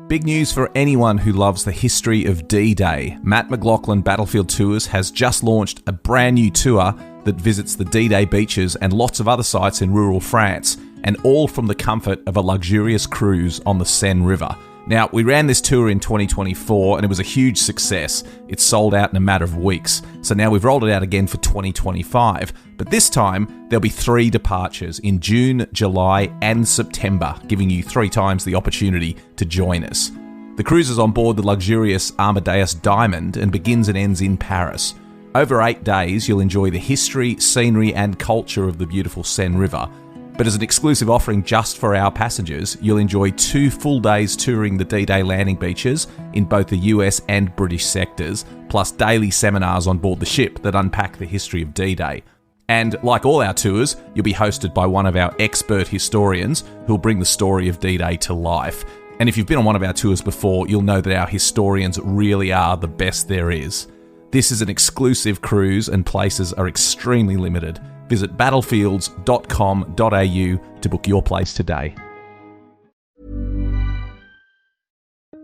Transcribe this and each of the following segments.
Big news for anyone who loves the history of D-Day. Matt McLachlan Battlefield Tours has just launched a brand new tour that visits the D-Day beaches and lots of other sites in rural France, and all from the comfort of a luxurious cruise on the Seine River. Now, we ran this tour in 2024 and it was a huge success. It sold out in a matter of weeks. So now we've rolled it out again for 2025. But this time, there'll be 3 departures in June, July and September, giving you 3 times the opportunity to join us. The cruise is on board the luxurious Amadeus Diamond and begins and ends in Paris. Over 8 days, you'll enjoy the history, scenery and culture of the beautiful Seine River. But as an exclusive offering just for our passengers, you'll enjoy 2 full days touring the D-Day landing beaches in both the US and British sectors, plus daily seminars on board the ship that unpack the history of D-Day. And like all our tours, you'll be hosted by one of our expert historians who'll bring the story of D-Day to life. And if you've been on one of our tours before, you'll know that our historians really are the best there is. This is an exclusive cruise and places are extremely limited. Visit battlefields.com.au to book your place today.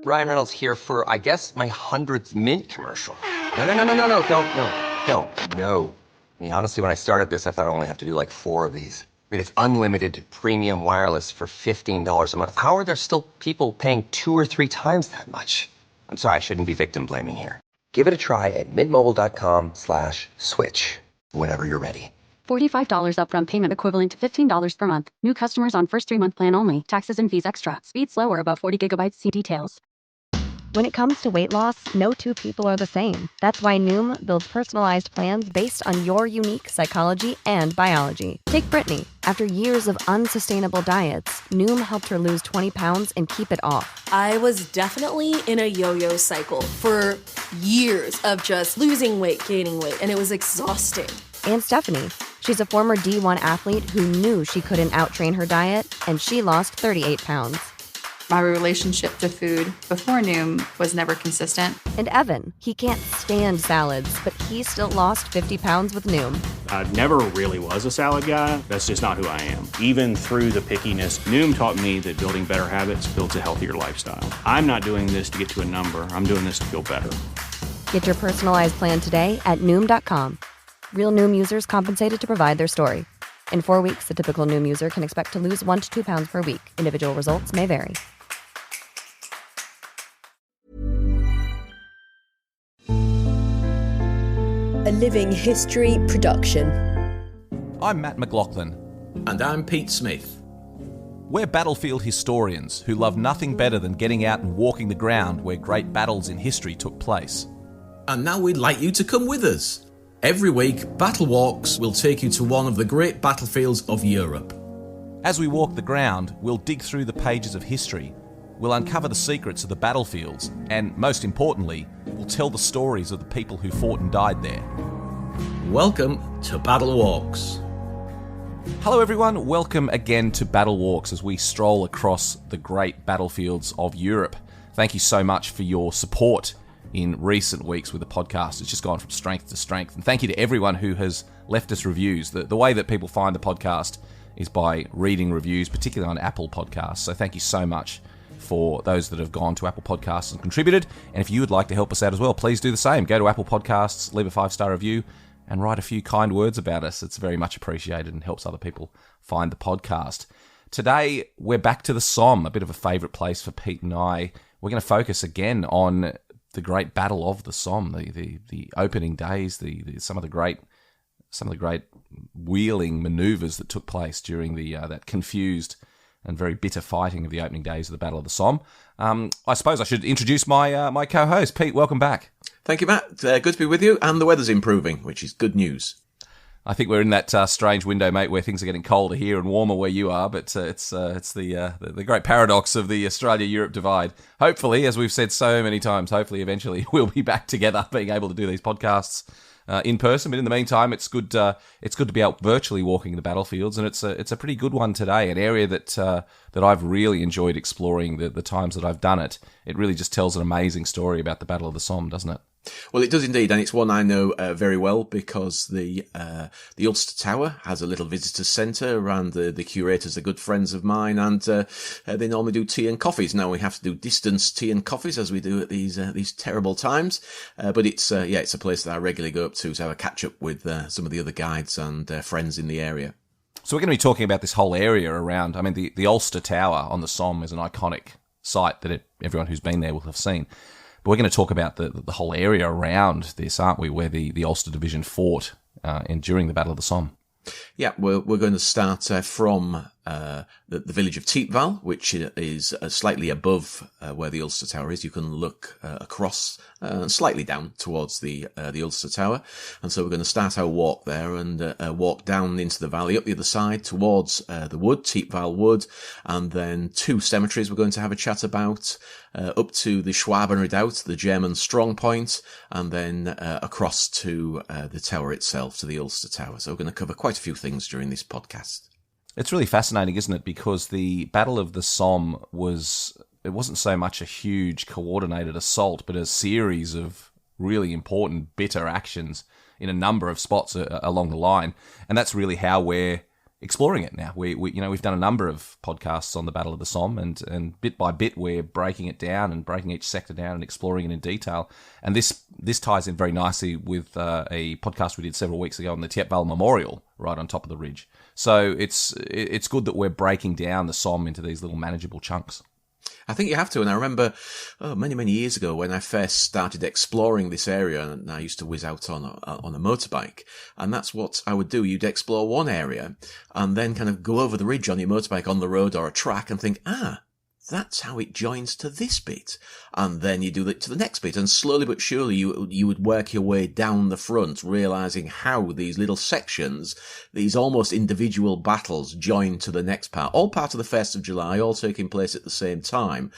Ryan Reynolds here for, I guess, my 100th Mint commercial. No. I mean, honestly, when I started this, I thought I only have to do like 4 of these. I mean, it's unlimited premium wireless for $15 a month. How are there still people paying 2 or 3 times that much? I'm sorry, I shouldn't be victim blaming here. Give it a try at mintmobile.com/switch whenever you're ready. $45 upfront payment equivalent to $15 per month. New customers on first 3-month plan only. Taxes and fees extra. Speed slower, about 40 gigabytes. See details. When it comes to weight loss, no 2 people are the same. That's why Noom builds personalized plans based on your unique psychology and biology. Take Brittany. After years of unsustainable diets, Noom helped her lose 20 pounds and keep it off. I was definitely in a yo-yo cycle for years of just losing weight, gaining weight, and it was exhausting. And Stephanie. She's a former D1 athlete who knew she couldn't outtrain her diet, and she lost 38 pounds. My relationship to food before Noom was never consistent. And Evan, he can't stand salads, but he still lost 50 pounds with Noom. I never really was a salad guy. That's just not who I am. Even through the pickiness, Noom taught me that building better habits builds a healthier lifestyle. I'm not doing this to get to a number. I'm doing this to feel better. Get your personalized plan today at Noom.com. Real Noom users compensated to provide their story. In 4 weeks, the typical Noom user can expect to lose 1 to 2 pounds per week. Individual results may vary. A Living History production. I'm Matt McLachlan. And I'm Pete Smith. We're battlefield historians who love nothing better than getting out and walking the ground where great battles in history took place. And now we'd like you to come with us. Every week, BattleWalks will take you to one of the great battlefields of Europe. As we walk the ground, we'll dig through the pages of history. We'll uncover the secrets of the battlefields, and most importantly, we'll tell the stories of the people who fought and died there. Welcome to BattleWalks. Hello everyone, welcome again to BattleWalks as we stroll across the great battlefields of Europe. Thank you so much for your support in recent weeks with the podcast. It's just gone from strength to strength. And thank you to everyone who has left us reviews. The way that people find the podcast is by reading reviews, particularly on Apple Podcasts. So thank you so much for those that have gone to Apple Podcasts and contributed. And if you would like to help us out as well, please do the same. Go to Apple Podcasts, leave a 5-star review, and write a few kind words about us. It's very much appreciated and helps other people find the podcast. Today, we're back to the Somme, a bit of a favourite place for Pete and I. We're going to focus again on the great battle of the Somme, the opening days, some of the great wheeling manoeuvres that took place during that confused and very bitter fighting of the opening days of the Battle of the Somme. I suppose I should introduce my co-host. Pete, welcome back. Thank you, Matt. Good to be with you, and the weather's improving, which is good news. I think we're in that strange window, mate, where things are getting colder here and warmer where you are, but it's the great paradox of the Australia-Europe divide. Hopefully, as we've said so many times, eventually we'll be back together, being able to do these podcasts in person. But in the meantime, it's good to be out virtually walking the battlefields, and it's a pretty good one today. An area that I've really enjoyed exploring the times that I've done it. It really just tells an amazing story about the Battle of the Somme, doesn't it? Well, it does indeed, and it's one I know very well because the Ulster Tower has a little visitor centre, and the curators are good friends of mine, and they normally do tea and coffees. Now we have to do distance tea and coffees as we do at these terrible times, but it's a place that I regularly go up to have a catch up with some of the other guides and friends in the area. So we're going to be talking about this whole area around. I mean, the Ulster Tower on the Somme is an iconic site that everyone who's been there will have seen. But we're going to talk about the whole area around this, aren't we, where the Ulster Division fought during the Battle of the Somme. Yeah, we're going to start from the village of Thiepval, which is slightly above where the Ulster Tower is. You can look across slightly down towards the Ulster Tower. And so we're going to start our walk there and walk down into the valley up the other side towards the wood, Thiepval Wood, and then 2 cemeteries we're going to have a chat about, up to the Schwaben Redoubt, the German strong point, and then across to the tower itself, to the Ulster Tower. So we're going to cover quite a few things during this podcast. It's really fascinating, isn't it? Because the Battle of the Somme wasn't so much a huge coordinated assault, but a series of really important, bitter actions in a number of spots along the line. And that's really how we're exploring it now. We've done a number of podcasts on the Battle of the Somme, and bit by bit we're breaking it down and breaking each sector down and exploring it in detail. And this ties in very nicely with a podcast we did several weeks ago on the Thiepval Memorial, right on top of the ridge. So it's good that we're breaking down the Somme into these little manageable chunks. I think you have to, and I remember many, many years ago when I first started exploring this area, and I used to whiz out on a motorbike, and that's what I would do. You'd explore one area, and then kind of go over the ridge on your motorbike on the road or a track and think, that's how it joins to this bit. And then you do it to the next bit. And slowly but surely you would work your way down the front, realizing how these little sections, these almost individual battles join to the next part. All part of the 1st of July, all taking place at the same time.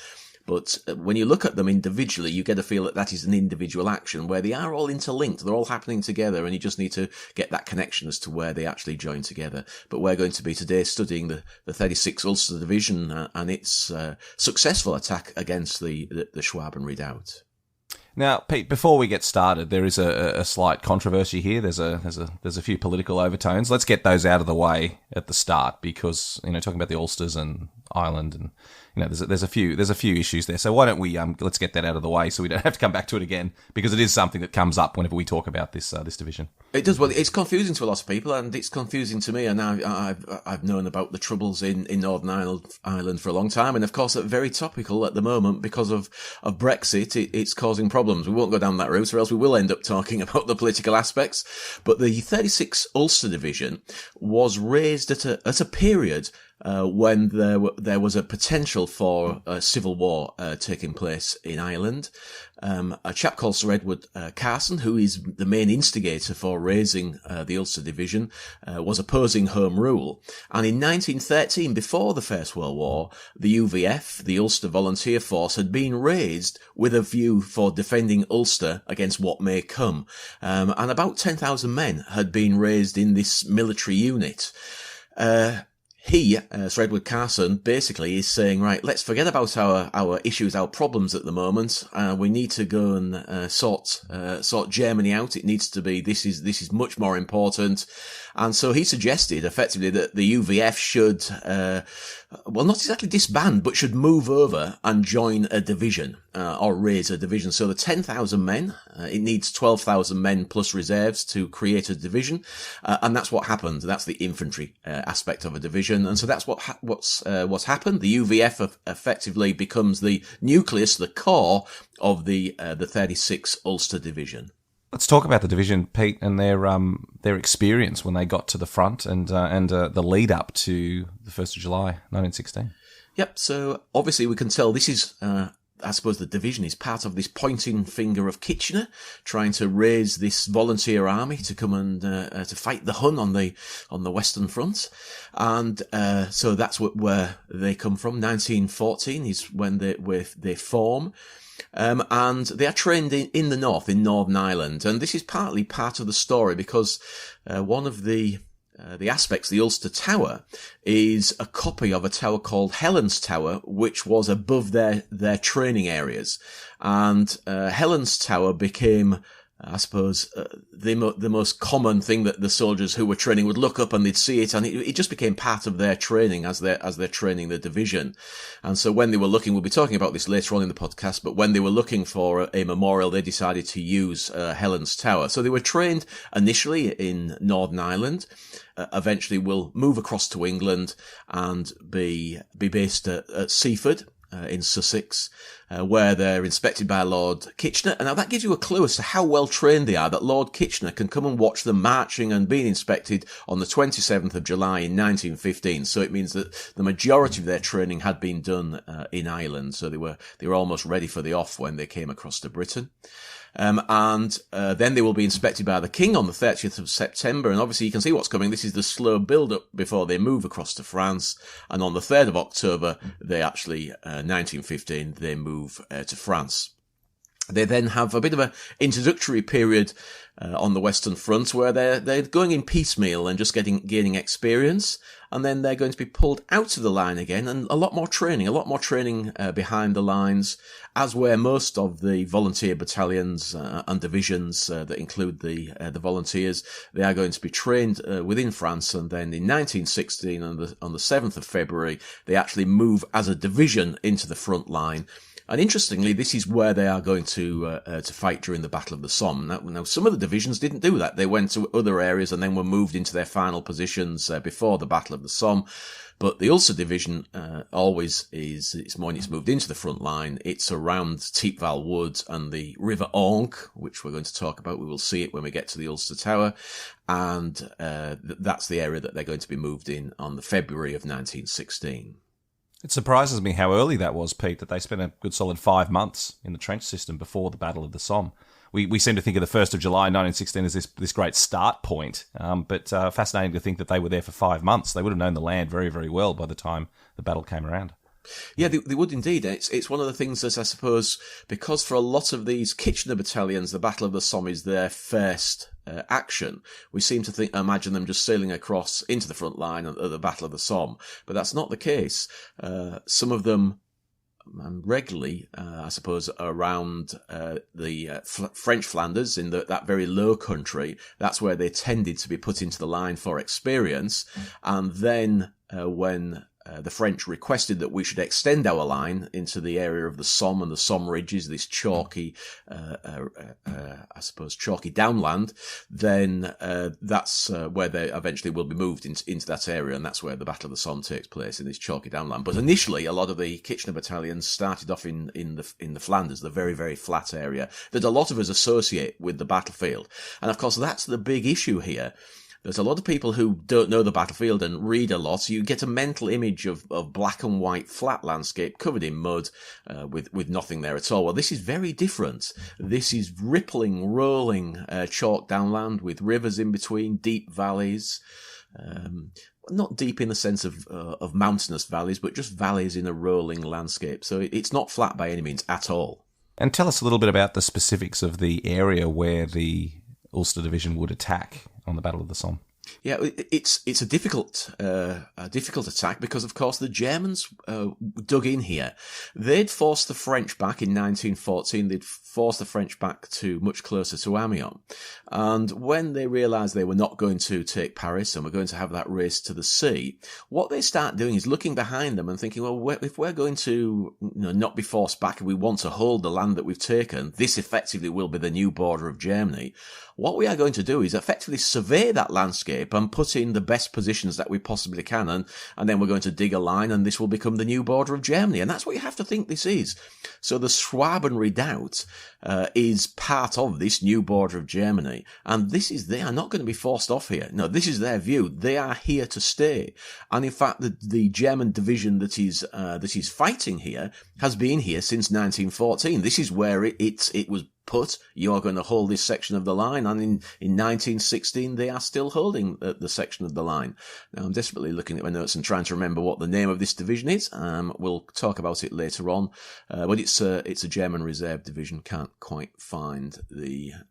But when you look at them individually, you get a feel that is an individual action where they are all interlinked. They're all happening together, and you just need to get that connection as to where they actually join together. But we're going to be today studying the 36th Ulster Division and its successful attack against the Schwaben Redoubt. Now, Pete, before we get started, there is a slight controversy here. There's a few political overtones. Let's get those out of the way at the start, because talking about the Ulsters and Ireland, and there's a few issues there. So why don't we let's get that out of the way so we don't have to come back to it again, because it is something that comes up whenever we talk about this division. It does. Well, it's confusing to a lot of people, and it's confusing to me. And I've known about the troubles in Northern Ireland for a long time, and of course, very topical at the moment because of Brexit. It's causing problems. We won't go down that route, or else we will end up talking about the political aspects. But the 36th Ulster Division was raised at a period when there was a potential for a civil war taking place in Ireland. A chap called Sir Edward Carson, who is the main instigator for raising the Ulster Division, was opposing Home Rule. And in 1913, before the First World War, the UVF, the Ulster Volunteer Force, had been raised with a view for defending Ulster against what may come. And about 10,000 men had been raised in this military unit. Sir Edward Carson, basically is saying, right, let's forget about our issues, our problems at the moment. We need to go and sort Germany out. It needs to be, this is much more important. And so he suggested effectively that the UVF should, not exactly disband, but should move over and join a division, or raise a division. So the 10,000 men, it needs 12,000 men plus reserves to create a division. And that's what happened. That's the infantry aspect of a division. And so that's what's happened. The UVF effectively becomes the nucleus, the core of the 36th Ulster Division. Let's talk about the division, Pete, and their experience when they got to the front and the lead up to the 1st of July, 1916. Yep. So obviously we can tell this is, I suppose the division is part of this pointing finger of Kitchener, trying to raise this volunteer army to come and to fight the Hun on the Western Front, and so that's where they come from. 1914 is when they form. And they are trained in the north, in Northern Ireland. And this is partly part of the story because one of the the aspects, the Ulster Tower, is a copy of a tower called Helen's Tower, which was above their training areas. And Helen's Tower became, I suppose, the most common thing that the soldiers who were training would look up and they'd see it, and it just became part of their training as they're training the division. And so when they were looking, we'll be talking about this later on in the podcast, but when they were looking for a memorial, they decided to use Helen's Tower. So they were trained initially in Northern Ireland, eventually will move across to England and be based at Seaford, in Sussex, where they're inspected by Lord Kitchener. And now that gives you a clue as to how well trained they are, that Lord Kitchener can come and watch them marching and being inspected on the 27th of July in 1915. So it means that the majority of their training had been done in Ireland. So they were almost ready for the off when they came across to Britain. And then they will be inspected by the King on the 30th of September. And obviously you can see what's coming. This is the slow build-up before they move across to France. And on the 3rd of October, they actually, 1915, they move to France. They then have a bit of an introductory period on the Western Front where they're going in piecemeal and just gaining experience. And then they're going to be pulled out of the line again, and a lot more training behind the lines, as were most of the volunteer battalions and divisions that include the volunteers. They are going to be trained within France, and then in 1916, on the 7th of February, they actually move as a division into the front line. And interestingly, this is where they are going to fight during the Battle of the Somme. Now, some of the divisions didn't do that. They went to other areas and then were moved into their final positions before the Battle of the Somme. But the Ulster Division always is, when it's moved into the front line, it's around Thiepval Wood and the River Aunc, which we're going to talk about. We will see it when we get to the Ulster Tower. And that's the area that they're going to be moved in on the February of 1916. It surprises me how early that was, Pete, that they spent a good solid 5 months in the trench system before the Battle of the Somme. We seem to think of the 1st of July 1916 as this great start point, but fascinating to think that they were there for 5 months. They would have known the land very, very well by the time the battle came around. Yeah, they would indeed. It's one of the things that I suppose, because for a lot of these Kitchener battalions, the Battle of the Somme is their first action. We seem to imagine them just sailing across into the front line at the Battle of the Somme, but that's not the case. Some of them regularly, I suppose, around the French Flanders in that very low country. That's where they tended to be put into the line for experience, and then when the French requested that we should extend our line into the area of the Somme and the Somme ridges, this chalky, I suppose, chalky downland, then that's where they eventually will be moved into that area, and that's where the Battle of the Somme takes place, in this chalky downland. But initially, a lot of the Kitchener battalions started off in the Flanders, the very, very flat area that a lot of us associate with the battlefield. And of course, that's the big issue here. There's a lot of people who don't know the battlefield and read a lot, so you get a mental image of black and white flat landscape covered in mud with nothing there at all. Well, this is very different. This is rippling, rolling chalk downland with rivers in between, deep valleys. Not deep in the sense of mountainous valleys, but just valleys in a rolling landscape. So it's not flat by any means at all. And tell us a little bit about the specifics of the area where the Ulster Division would attack on the Battle of the Somme. Yeah, it's a difficult attack because, of course, the Germans dug in here. They'd forced the French back in 1914. They'd forced the French back to much closer to Amiens. And when they realised they were not going to take Paris and were going to have that race to the sea, what they start doing is looking behind them and thinking, well, if we're going to not be forced back and we want to hold the land that we've taken, this effectively will be the new border of Germany. What we are going to do is effectively survey that landscape and put in the best positions that we possibly can, and then we're going to dig a line, and this will become the new border of Germany. And that's what you have to think this is. So the Schwaben Redoubt is part of this new border of Germany, and they are not going to be forced off here. No, this is their view. They are here to stay. And in fact, the German division that is fighting here has been here since 1914. This is where it was put. You are going to hold this section of the line, and in 1916 they are still holding the section of the line. Now I'm desperately looking at my notes and trying to remember what the name of this division is. We'll talk about it later on, but it's a German reserve division. Can't quite find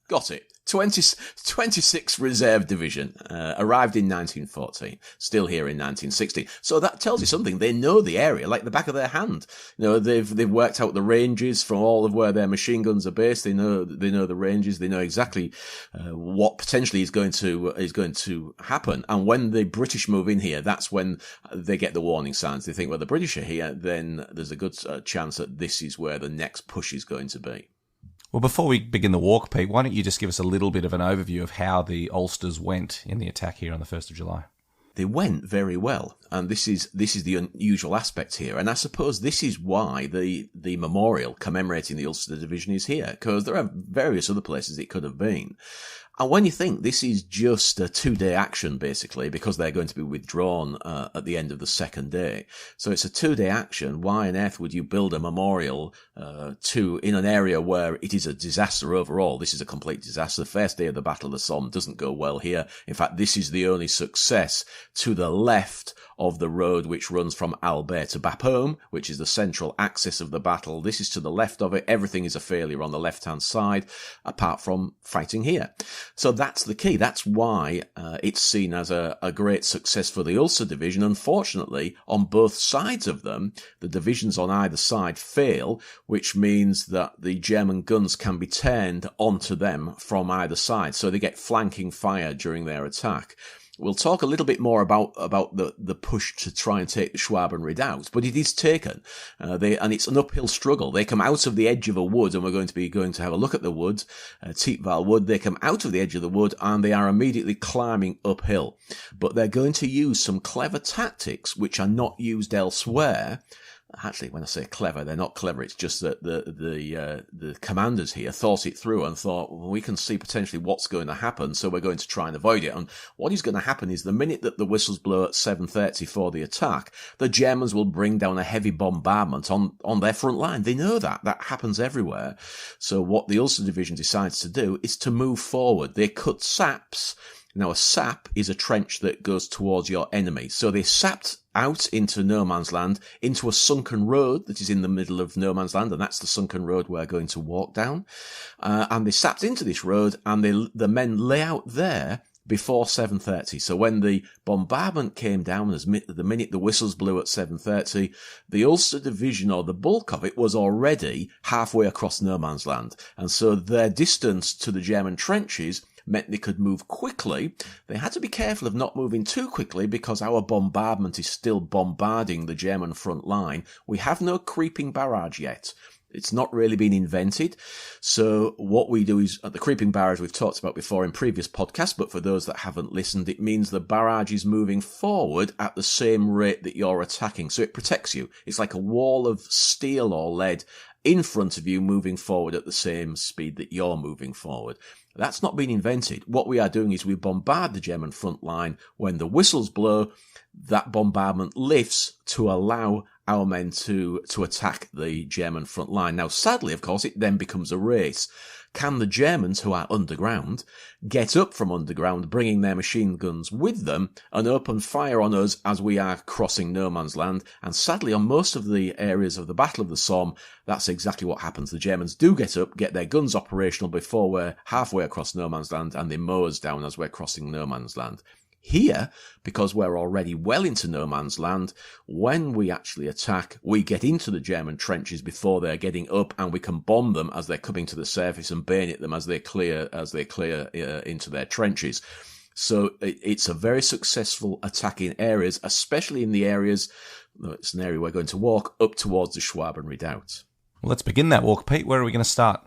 got it. 26th Reserve Division, arrived in 1914, still here in 1960. So that tells you something. They know the area like the back of their hand. You know, they've worked out the ranges from all of where their machine guns are based. They know the ranges. They know exactly what potentially is going to happen. And when the British move in here, that's when they get the warning signs. They think, well, the British are here, then there's a good chance that this is where the next push is going to be. Well, before we begin the walk, Pete, why don't you just give us a little bit of an overview of how the Ulsters went in the attack here on the 1st of July? They went very well, and this is the unusual aspect here. And I suppose this is why the memorial commemorating the Ulster Division is here, because there are various other places it could have been. And when you think this is just a 2-day action, basically, because they're going to be withdrawn at the end of the second day. So it's a 2-day action. Why on earth would you build a memorial in an area where it is a disaster overall? This is a complete disaster. The first day of the Battle of the Somme doesn't go well here. In fact, this is the only success to the left of the road which runs from Albert to Bapaume, which is the central axis of the battle. This is to the left of it. Everything is a failure on the left-hand side, apart from fighting here. So that's the key. That's why it's seen as a great success for the Ulster Division. Unfortunately, on both sides of them, the divisions on either side fail, which means that the German guns can be turned onto them from either side. So they get flanking fire during their attack. We'll talk a little bit more about the push to try and take the Schwaben Redoubt, but it is taken. And it's an uphill struggle. They come out of the edge of a wood, and we're going to have a look at the wood, Tietval Wood. They come out of the edge of the wood, and they are immediately climbing uphill. But they're going to use some clever tactics which are not used elsewhere. Actually, when I say clever, they're not clever. It's just that the commanders here thought it through and thought, well, we can see potentially what's going to happen, so we're going to try and avoid it. And what is going to happen is the minute that the whistles blow at 7:30 for the attack, the Germans will bring down a heavy bombardment on their front line. They know that. That happens everywhere. So what the Ulster Division decides to do is to move forward. They cut saps. Now, a sap is a trench that goes towards your enemy. So they sapped out into no man's land, into a sunken road that is in the middle of no man's land, and that's the sunken road we're going to walk down. And they sapped into this road, and the men lay out there before 7:30. So when the bombardment came down, the minute the whistles blew at 7:30, the Ulster Division, or the bulk of it, was already halfway across no man's land. And so their distance to the German trenches meant they could move quickly. They had to be careful of not moving too quickly because our bombardment is still bombarding the German front line. We have no creeping barrage yet. It's not really been invented. So what we do is, the creeping barrage we've talked about before in previous podcasts, but for those that haven't listened, it means the barrage is moving forward at the same rate that you're attacking. So it protects you. It's like a wall of steel or lead in front of you, moving forward at the same speed that you're moving forward. That's not been invented. What we are doing is we bombard the German front line. When the whistles blow, that bombardment lifts to allow our men to attack the German front line. Now, sadly, of course, it then becomes a race. Can the Germans, who are underground, get up from underground, bringing their machine guns with them, and open fire on us as we are crossing no man's land? And sadly, on most of the areas of the Battle of the Somme, that's exactly what happens. The Germans do get up, get their guns operational before we're halfway across no man's land, and they mow us down as we're crossing no man's land. Here, because we're already well into no man's land, when we actually attack, we get into the German trenches before they're getting up, and we can bomb them as they're coming to the surface and bayonet them as they clear into their trenches. So it's a very successful attack in areas, especially in the areas, it's an area we're going to walk up towards the Schwaben Redoubt. Well, let's begin that walk, Pete. Where are we going to start?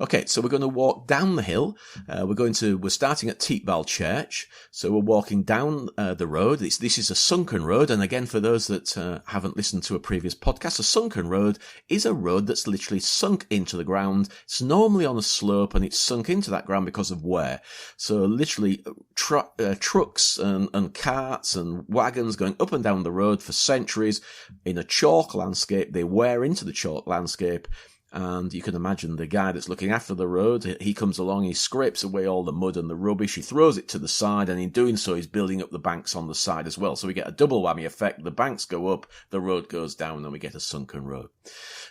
Okay, so we're going to walk down the hill. We're starting at Tietval Church. So we're walking down the road. This is a sunken road. And again, for those that haven't listened to a previous podcast, a sunken road is a road that's literally sunk into the ground. It's normally on a slope, and it's sunk into that ground because of wear. So literally trucks and carts and wagons going up and down the road for centuries in a chalk landscape. They wear into the chalk landscape. And you can imagine the guy that's looking after the road, he comes along, he scrapes away all the mud and the rubbish, he throws it to the side, and in doing so, he's building up the banks on the side as well. So we get a double whammy effect. The banks go up, the road goes down, and we get a sunken road.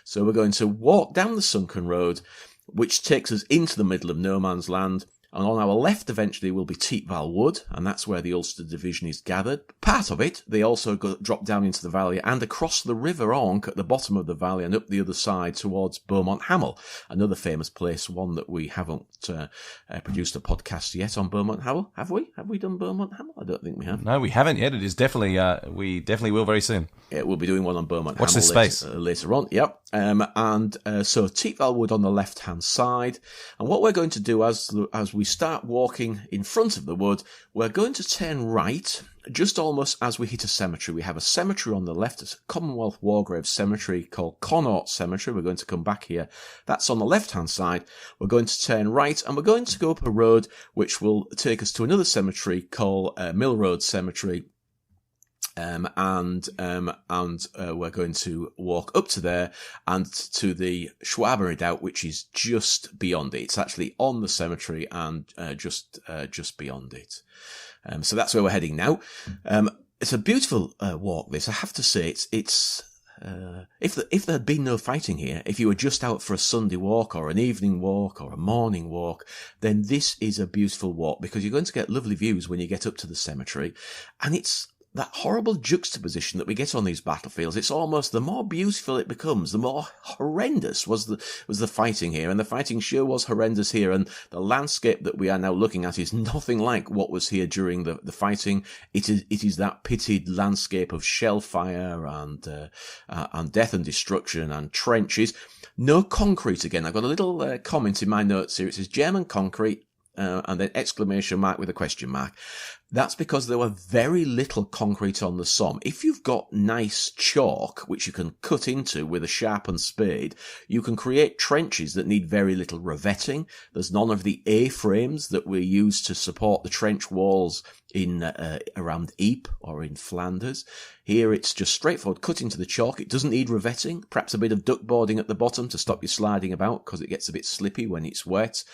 So we're going to walk down the sunken road, which takes us into the middle of no man's land. And on our left eventually will be Teepval Wood, and that's where the Ulster Division is gathered. Part of it, they also drop down into the valley and across the River Onk at the bottom of the valley and up the other side towards Beaumont Hamel, another famous place, one that we haven't produced a podcast yet on Beaumont Hamel. Have we? Have we done Beaumont Hamel? I don't think we have. No, we haven't yet. It is definitely, we definitely will very soon. Yeah, we'll be doing one on Beaumont Watch Hamel this space. later on. Yep. So Teepval Wood on the left-hand side. And what we're going to do as we start walking in front of the wood, we're going to turn right, just almost as we hit a cemetery. We have a cemetery on the left, a Commonwealth War Graves cemetery called Connaught Cemetery. We're going to come back here. That's on the left-hand side. We're going to turn right, and we're going to go up a road which will take us to another cemetery called Mill Road Cemetery. We're going to walk up to there and to the Schwaber Redoubt, which is just beyond it. It's actually on the cemetery and just beyond it. So that's where we're heading now. It's a beautiful walk. This, I have to say, it's if there had been no fighting here, if you were just out for a Sunday walk or an evening walk or a morning walk, then this is a beautiful walk because you're going to get lovely views when you get up to the cemetery, and it's that horrible juxtaposition that we get on these battlefields. It's almost the more beautiful it becomes, the more horrendous was the fighting here. And the fighting sure was horrendous here. And the landscape that we are now looking at is nothing like what was here during the fighting. It is that pitted landscape of shell fire and death and destruction and trenches. No concrete again. I've got a little comment in my notes here. It says German concrete. And then exclamation mark with a question mark. That's because there were very little concrete on the Somme. If you've got nice chalk, which you can cut into with a sharpened spade, you can create trenches that need very little revetting. There's none of the A-frames that we use to support the trench walls in around Ypres or in Flanders. Here it's just straightforward cut into the chalk. It doesn't need revetting, perhaps a bit of duckboarding at the bottom to stop you sliding about because it gets a bit slippy when it's wet.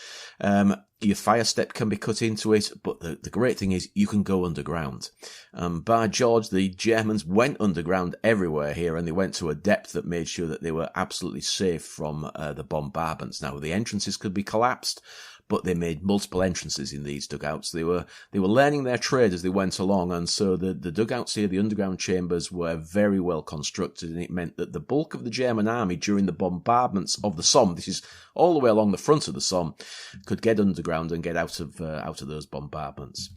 Your fire step can be cut into it, but the great thing is you can go underground. By George, the Germans went underground everywhere here, and they went to a depth that made sure that they were absolutely safe from the bombardments. Now, the entrances could be collapsed, but they made multiple entrances in these dugouts. They were learning their trade as they went along, and so the dugouts here, the underground chambers, were very well constructed, and it meant that the bulk of the German army during the bombardments of the Somme, this is all the way along the front of the Somme, could get underground and get out of those bombardments.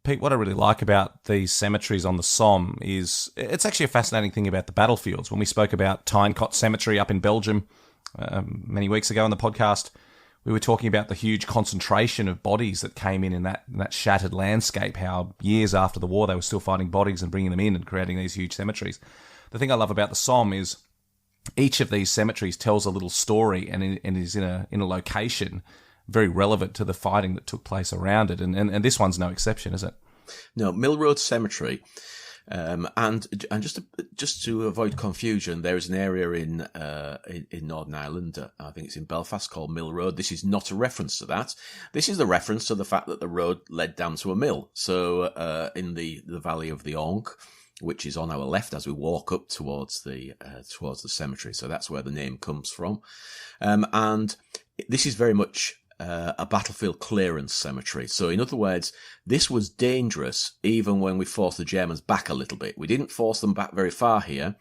Pete, what I really like about these cemeteries on the Somme is it's actually a fascinating thing about the battlefields. When we spoke about Tyncott Cemetery up in Belgium many weeks ago on the podcast, we were talking about the huge concentration of bodies that came in that shattered landscape, how years after the war they were still finding bodies and bringing them in and creating these huge cemeteries. The thing I love about the Somme is each of these cemeteries tells a little story and is in a location very relevant to the fighting that took place around it. And this one's no exception, is it? No, Mill Road Cemetery. And just to avoid confusion, there is an area in Northern Ireland, I think it's in Belfast, called Mill Road. This is not a reference to that. This is a reference to the fact that the road led down to a mill. So in the valley of the Onk, which is on our left as we walk up towards the cemetery. So that's where the name comes from. And this is very much a battlefield clearance cemetery. So in other words, this was dangerous even when we forced the Germans back a little bit. We didn't force them back very far here.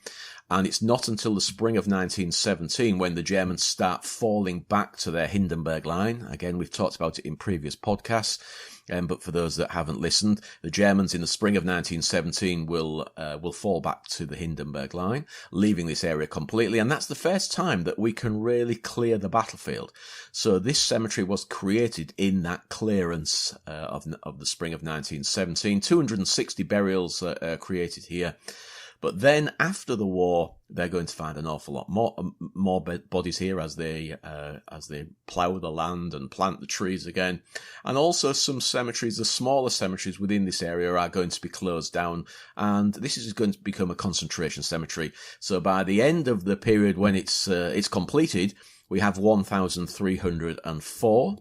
And it's not until the spring of 1917 when the Germans start falling back to their Hindenburg line. Again, we've talked about it in previous podcasts. But for those that haven't listened, the Germans in the spring of 1917 will fall back to the Hindenburg line, leaving this area completely. And that's the first time that we can really clear the battlefield. So this cemetery was created in that clearance of the spring of 1917. 260 burials created here. But then after the war, they're going to find an awful lot more bodies here as they plough the land and plant the trees again. And also some cemeteries, the smaller cemeteries within this area, are going to be closed down. And this is going to become a concentration cemetery. So by the end of the period when it's completed, we have 1,304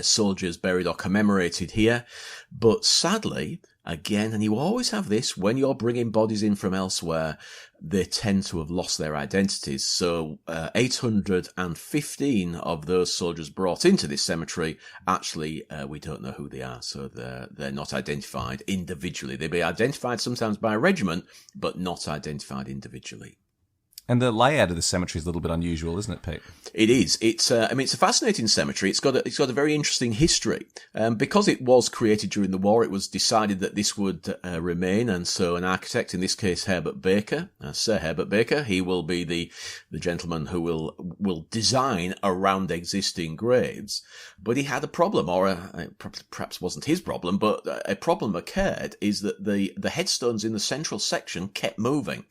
soldiers buried or commemorated here. But sadly, again, and you always have this when you're bringing bodies in from elsewhere, they tend to have lost their identities. So 815 of those soldiers brought into this cemetery, actually, we don't know who they are. So they're not identified individually. They'll be identified sometimes by a regiment, but not identified individually. And the layout of the cemetery is a little bit unusual, isn't it, Pete? It is. It's a fascinating cemetery. It's got a very interesting history. Because it was created during the war, it was decided that this would remain, and so an architect, in this case Herbert Baker, Sir Herbert Baker, he will be the gentleman who will design around existing graves. But he had a problem, or perhaps wasn't his problem, but a problem occurred, is that the headstones in the central section kept moving.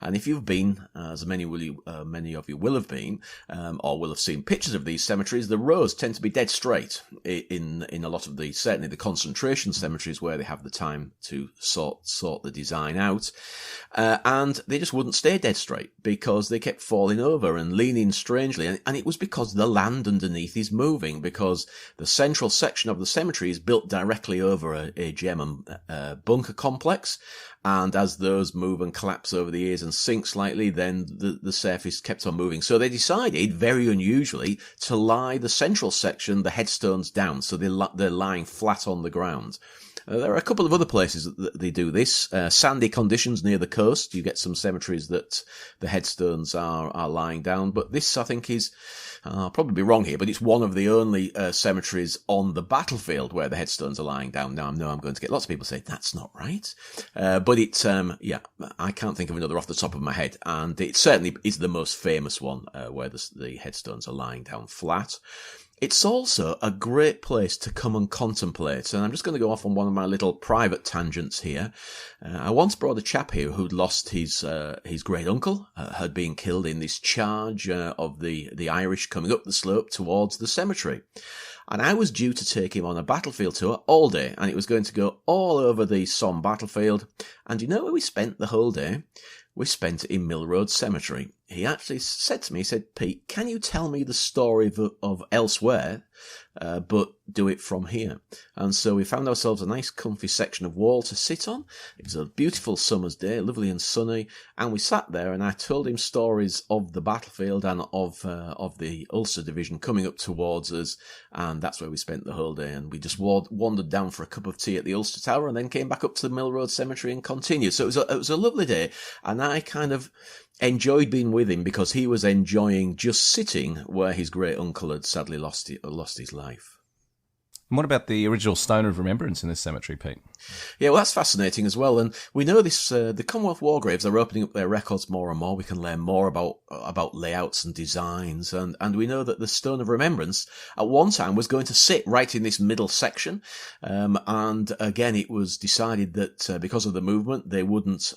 And if you've been, as many of you will have been, or will have seen pictures of these cemeteries, the rows tend to be dead straight in a lot of certainly the concentration cemeteries where they have the time to sort the design out. And they just wouldn't stay dead straight because they kept falling over and leaning strangely. And it was because the land underneath is moving, because the central section of the cemetery is built directly over a German bunker complex. And as those move and collapse over the years and sink slightly, then the surface kept on moving. So they decided, very unusually, to lie the central section, the headstones down, so they're lying flat on the ground. There are a couple of other places that they do this. Sandy conditions near the coast, you get some cemeteries that the headstones are lying down. But this, I think, is, I'll probably be wrong here, but it's one of the only cemeteries on the battlefield where the headstones are lying down. Now, I know I'm going to get lots of people say, that's not right. But it's, I can't think of another off the top of my head. And it certainly is the most famous one where the headstones are lying down flat. It's also a great place to come and contemplate, and I'm just going to go off on one of my little private tangents here. I once brought a chap here who'd lost his great uncle, had been killed in this charge of the Irish coming up the slope towards the cemetery. And I was due to take him on a battlefield tour all day, and it was going to go all over the Somme battlefield. And you know where we spent the whole day? We spent it in Mill Road Cemetery. He actually said to me, he said, Pete, can you tell me the story of elsewhere, but do it from here? And so we found ourselves a nice comfy section of wall to sit on. It was a beautiful summer's day, lovely and sunny, and we sat there and I told him stories of the battlefield and of the Ulster Division coming up towards us, and that's where we spent the whole day. And we just wandered down for a cup of tea at the Ulster Tower and then came back up to the Mill Road Cemetery and continued. So it was a lovely day, and I kind of enjoyed being with him because he was enjoying just sitting where his great uncle had sadly lost his life. And what about the original Stone of Remembrance in this cemetery, Pete? Yeah, well, that's fascinating as well. And we know this, the Commonwealth War Graves are opening up their records more and more. We can learn more about layouts and designs. And we know that the Stone of Remembrance at one time was going to sit right in this middle section. And again, it was decided that because of the movement, they wouldn't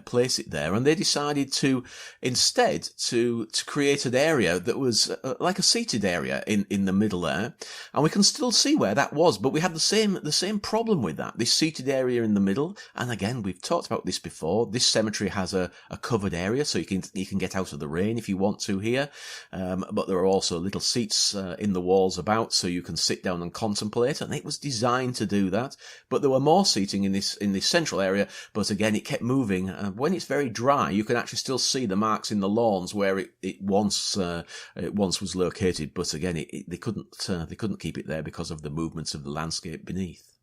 place it there. And they decided to instead to create an area that was like a seated area in the middle there. And we can still see where that was, but we had the same problem with that. This seated area in the middle, and again, we've talked about this before. This cemetery has a covered area, so you can get out of the rain if you want to here. But there are also little seats in the walls about, so you can sit down and contemplate. And it was designed to do that. But there were more seating in this central area. But again, it kept moving. When it's very dry, you can actually still see the marks in the lawns where it once was located. But again, they couldn't keep it there because of the movements of the landscape beneath.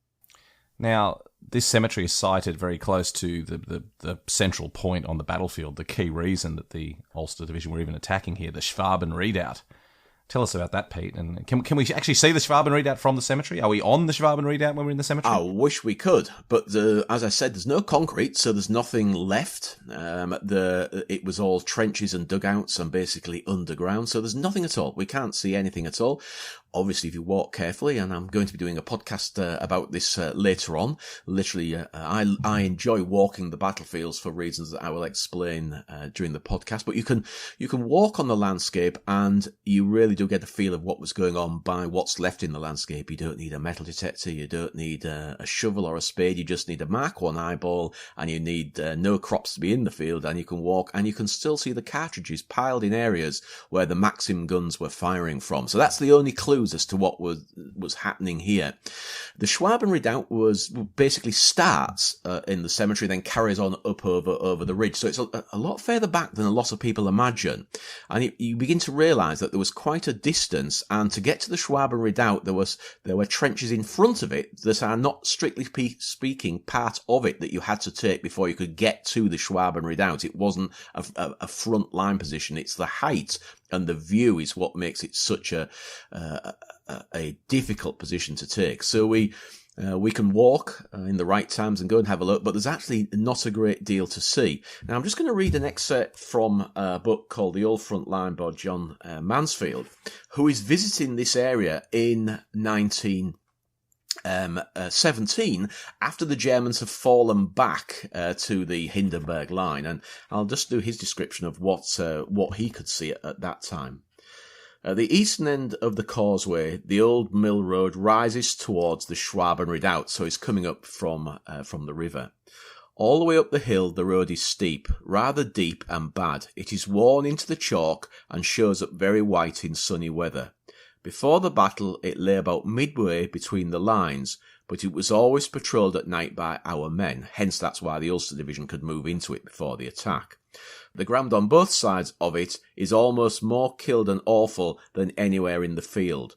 Now, this cemetery is sited very close to the central point on the battlefield, the key reason that the Ulster Division were even attacking here, the Schwaben Redoubt. Tell us about that, Pete. And can we actually see the Schwaben Redoubt from the cemetery? Are we on the Schwaben Redoubt when we're in the cemetery? I wish we could, but as I said, there's no concrete, so there's nothing left. It was all trenches and dugouts and basically underground, so there's nothing at all. We can't see anything at all. Obviously, if you walk carefully, and I'm going to be doing a podcast about this later on. Literally, I enjoy walking the battlefields for reasons that I will explain during the podcast. But you can walk on the landscape, and you really do get a feel of what was going on by what's left in the landscape. You don't need a metal detector, you don't need a shovel or a spade, you just need a Mark 1 eyeball, and you need no crops to be in the field, and you can walk, and you can still see the cartridges piled in areas where the Maxim guns were firing from. So that's the only clues as to what was happening here. The Schwaben Redoubt basically starts in the cemetery, then carries on up over the ridge. So it's a lot further back than a lot of people imagine. And you begin to realise that there was quite a distance, and to get to the Schwaben Redoubt, there were trenches in front of it that are not strictly speaking part of it that you had to take before you could get to the Schwaben Redoubt. It wasn't a front line position. It's the height and the view is what makes it such a difficult position to take. So we can walk in the right times and go and have a look, but there's actually not a great deal to see. Now, I'm just going to read an excerpt from a book called The Old Front Line by John Mansfield, who is visiting this area in 1917 after the Germans have fallen back to the Hindenburg line. And I'll just do his description of what he could see at that time. At the eastern end of the causeway, the old mill road rises towards the Schwaben Redoubt, so it's coming up from the river. All the way up the hill, the road is steep, rather deep and bad. It is worn into the chalk and shows up very white in sunny weather. Before the battle, it lay about midway between the lines, but it was always patrolled at night by our men, hence that's why the Ulster Division could move into it before the attack. The ground on both sides of it is almost more killed and awful than anywhere in the field.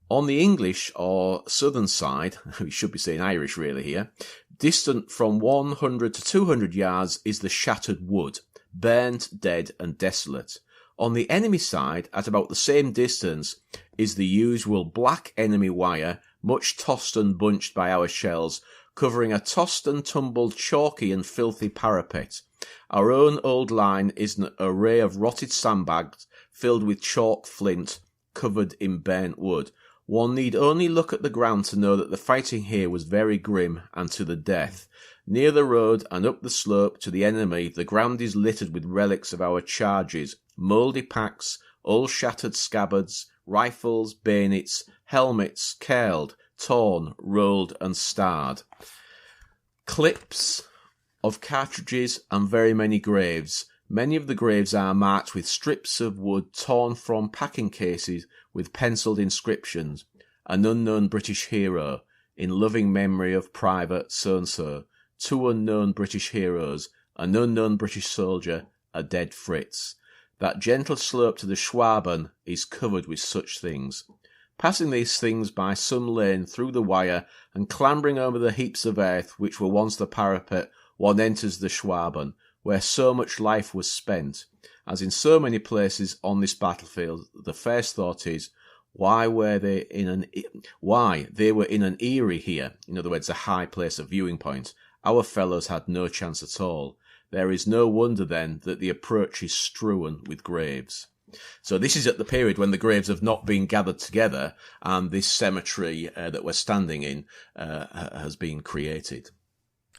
On the English or southern side, we should be saying Irish really here, distant from 100 to 200 yards is the shattered wood, burnt, dead and desolate. On the enemy side, at about the same distance, is the usual black enemy wire, much tossed and bunched by our shells, covering a tossed and tumbled chalky and filthy parapet. Our own old line is an array of rotted sandbags filled with chalk flint, covered in burnt wood. One need only look at the ground to know that the fighting here was very grim and to the death. Near the road and up the slope to the enemy, the ground is littered with relics of our charges, mouldy packs, old shattered scabbards, rifles, bayonets, helmets, curled, torn, rolled and starred. Clips of cartridges and very many graves. Many of the graves are marked with strips of wood torn from packing cases with penciled inscriptions. An unknown British hero, in loving memory of Private so-and-so. 2 unknown British heroes, an unknown British soldier, a dead Fritz. That gentle slope to the Schwaben is covered with such things. Passing these things by some lane through the wire and clambering over the heaps of earth which were once the parapet, one enters the Schwaben, where so much life was spent. As in so many places on this battlefield, the first thought is, why they were in an eyrie here, in other words, a high place of viewing point. Our fellows had no chance at all. There is no wonder then that the approach is strewn with graves. So this is at the period when the graves have not been gathered together, and this cemetery that we're standing in has been created.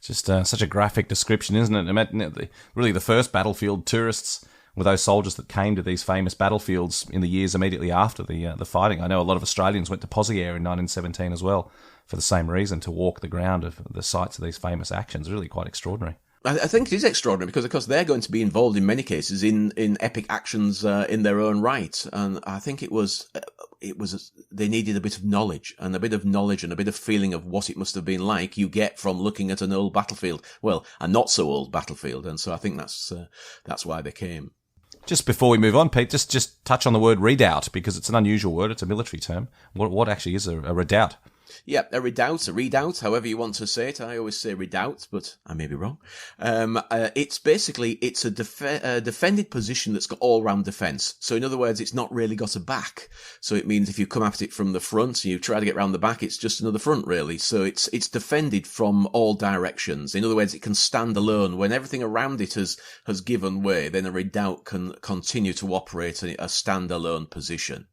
Just such a graphic description, isn't it? Really the first battlefield tourists were those soldiers that came to these famous battlefields in the years immediately after the fighting. I know a lot of Australians went to Pozieres in 1917 as well for the same reason, to walk the ground of the sites of these famous actions. Really quite extraordinary. I think it is extraordinary because, of course, they're going to be involved in many cases in epic actions in their own right, and I think they needed a bit of knowledge and a bit of feeling of what it must have been like. You get from looking at an old battlefield, well, a not so old battlefield, and so I think that's why they came. Just before we move on, Pete, just touch on the word redoubt, because it's an unusual word. It's a military term. What actually is a redoubt? Yeah, a redoubt, however you want to say it. I always say redoubt, but I may be wrong. It's a defended position that's got all-round defence. So in other words, it's not really got a back. So it means if you come at it from the front and you try to get round the back, it's just another front, really. So it's defended from all directions. In other words, it can stand alone. When everything around it has given way, then a redoubt can continue to operate a standalone position.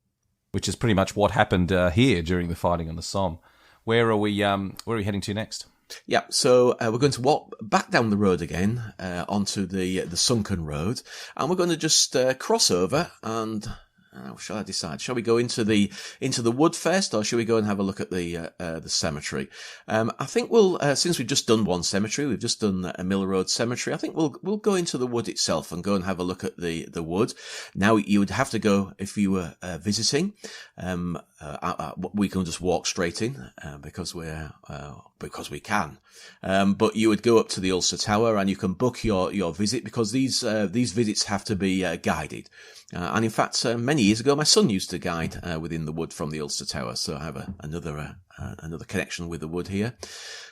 Which is pretty much what happened here during the fighting on the Somme. Where are we heading to next? Yeah, so we're going to walk back down the road again onto the sunken road, and we're going to just cross over and shall I decide? Shall we go into the wood first, or shall we go and have a look at the cemetery? I think we'll since we've just done one cemetery, we've just done a Mill Road Cemetery. I think we'll go into the wood itself and go and have a look at the wood. Now you would have to go if you were visiting. We can just walk straight in because we can. But you would go up to the Ulster Tower and you can book your visit, because these visits have to be guided. And in fact, many years ago, my son used to guide within the wood from the Ulster Tower, so I have another connection with the wood here.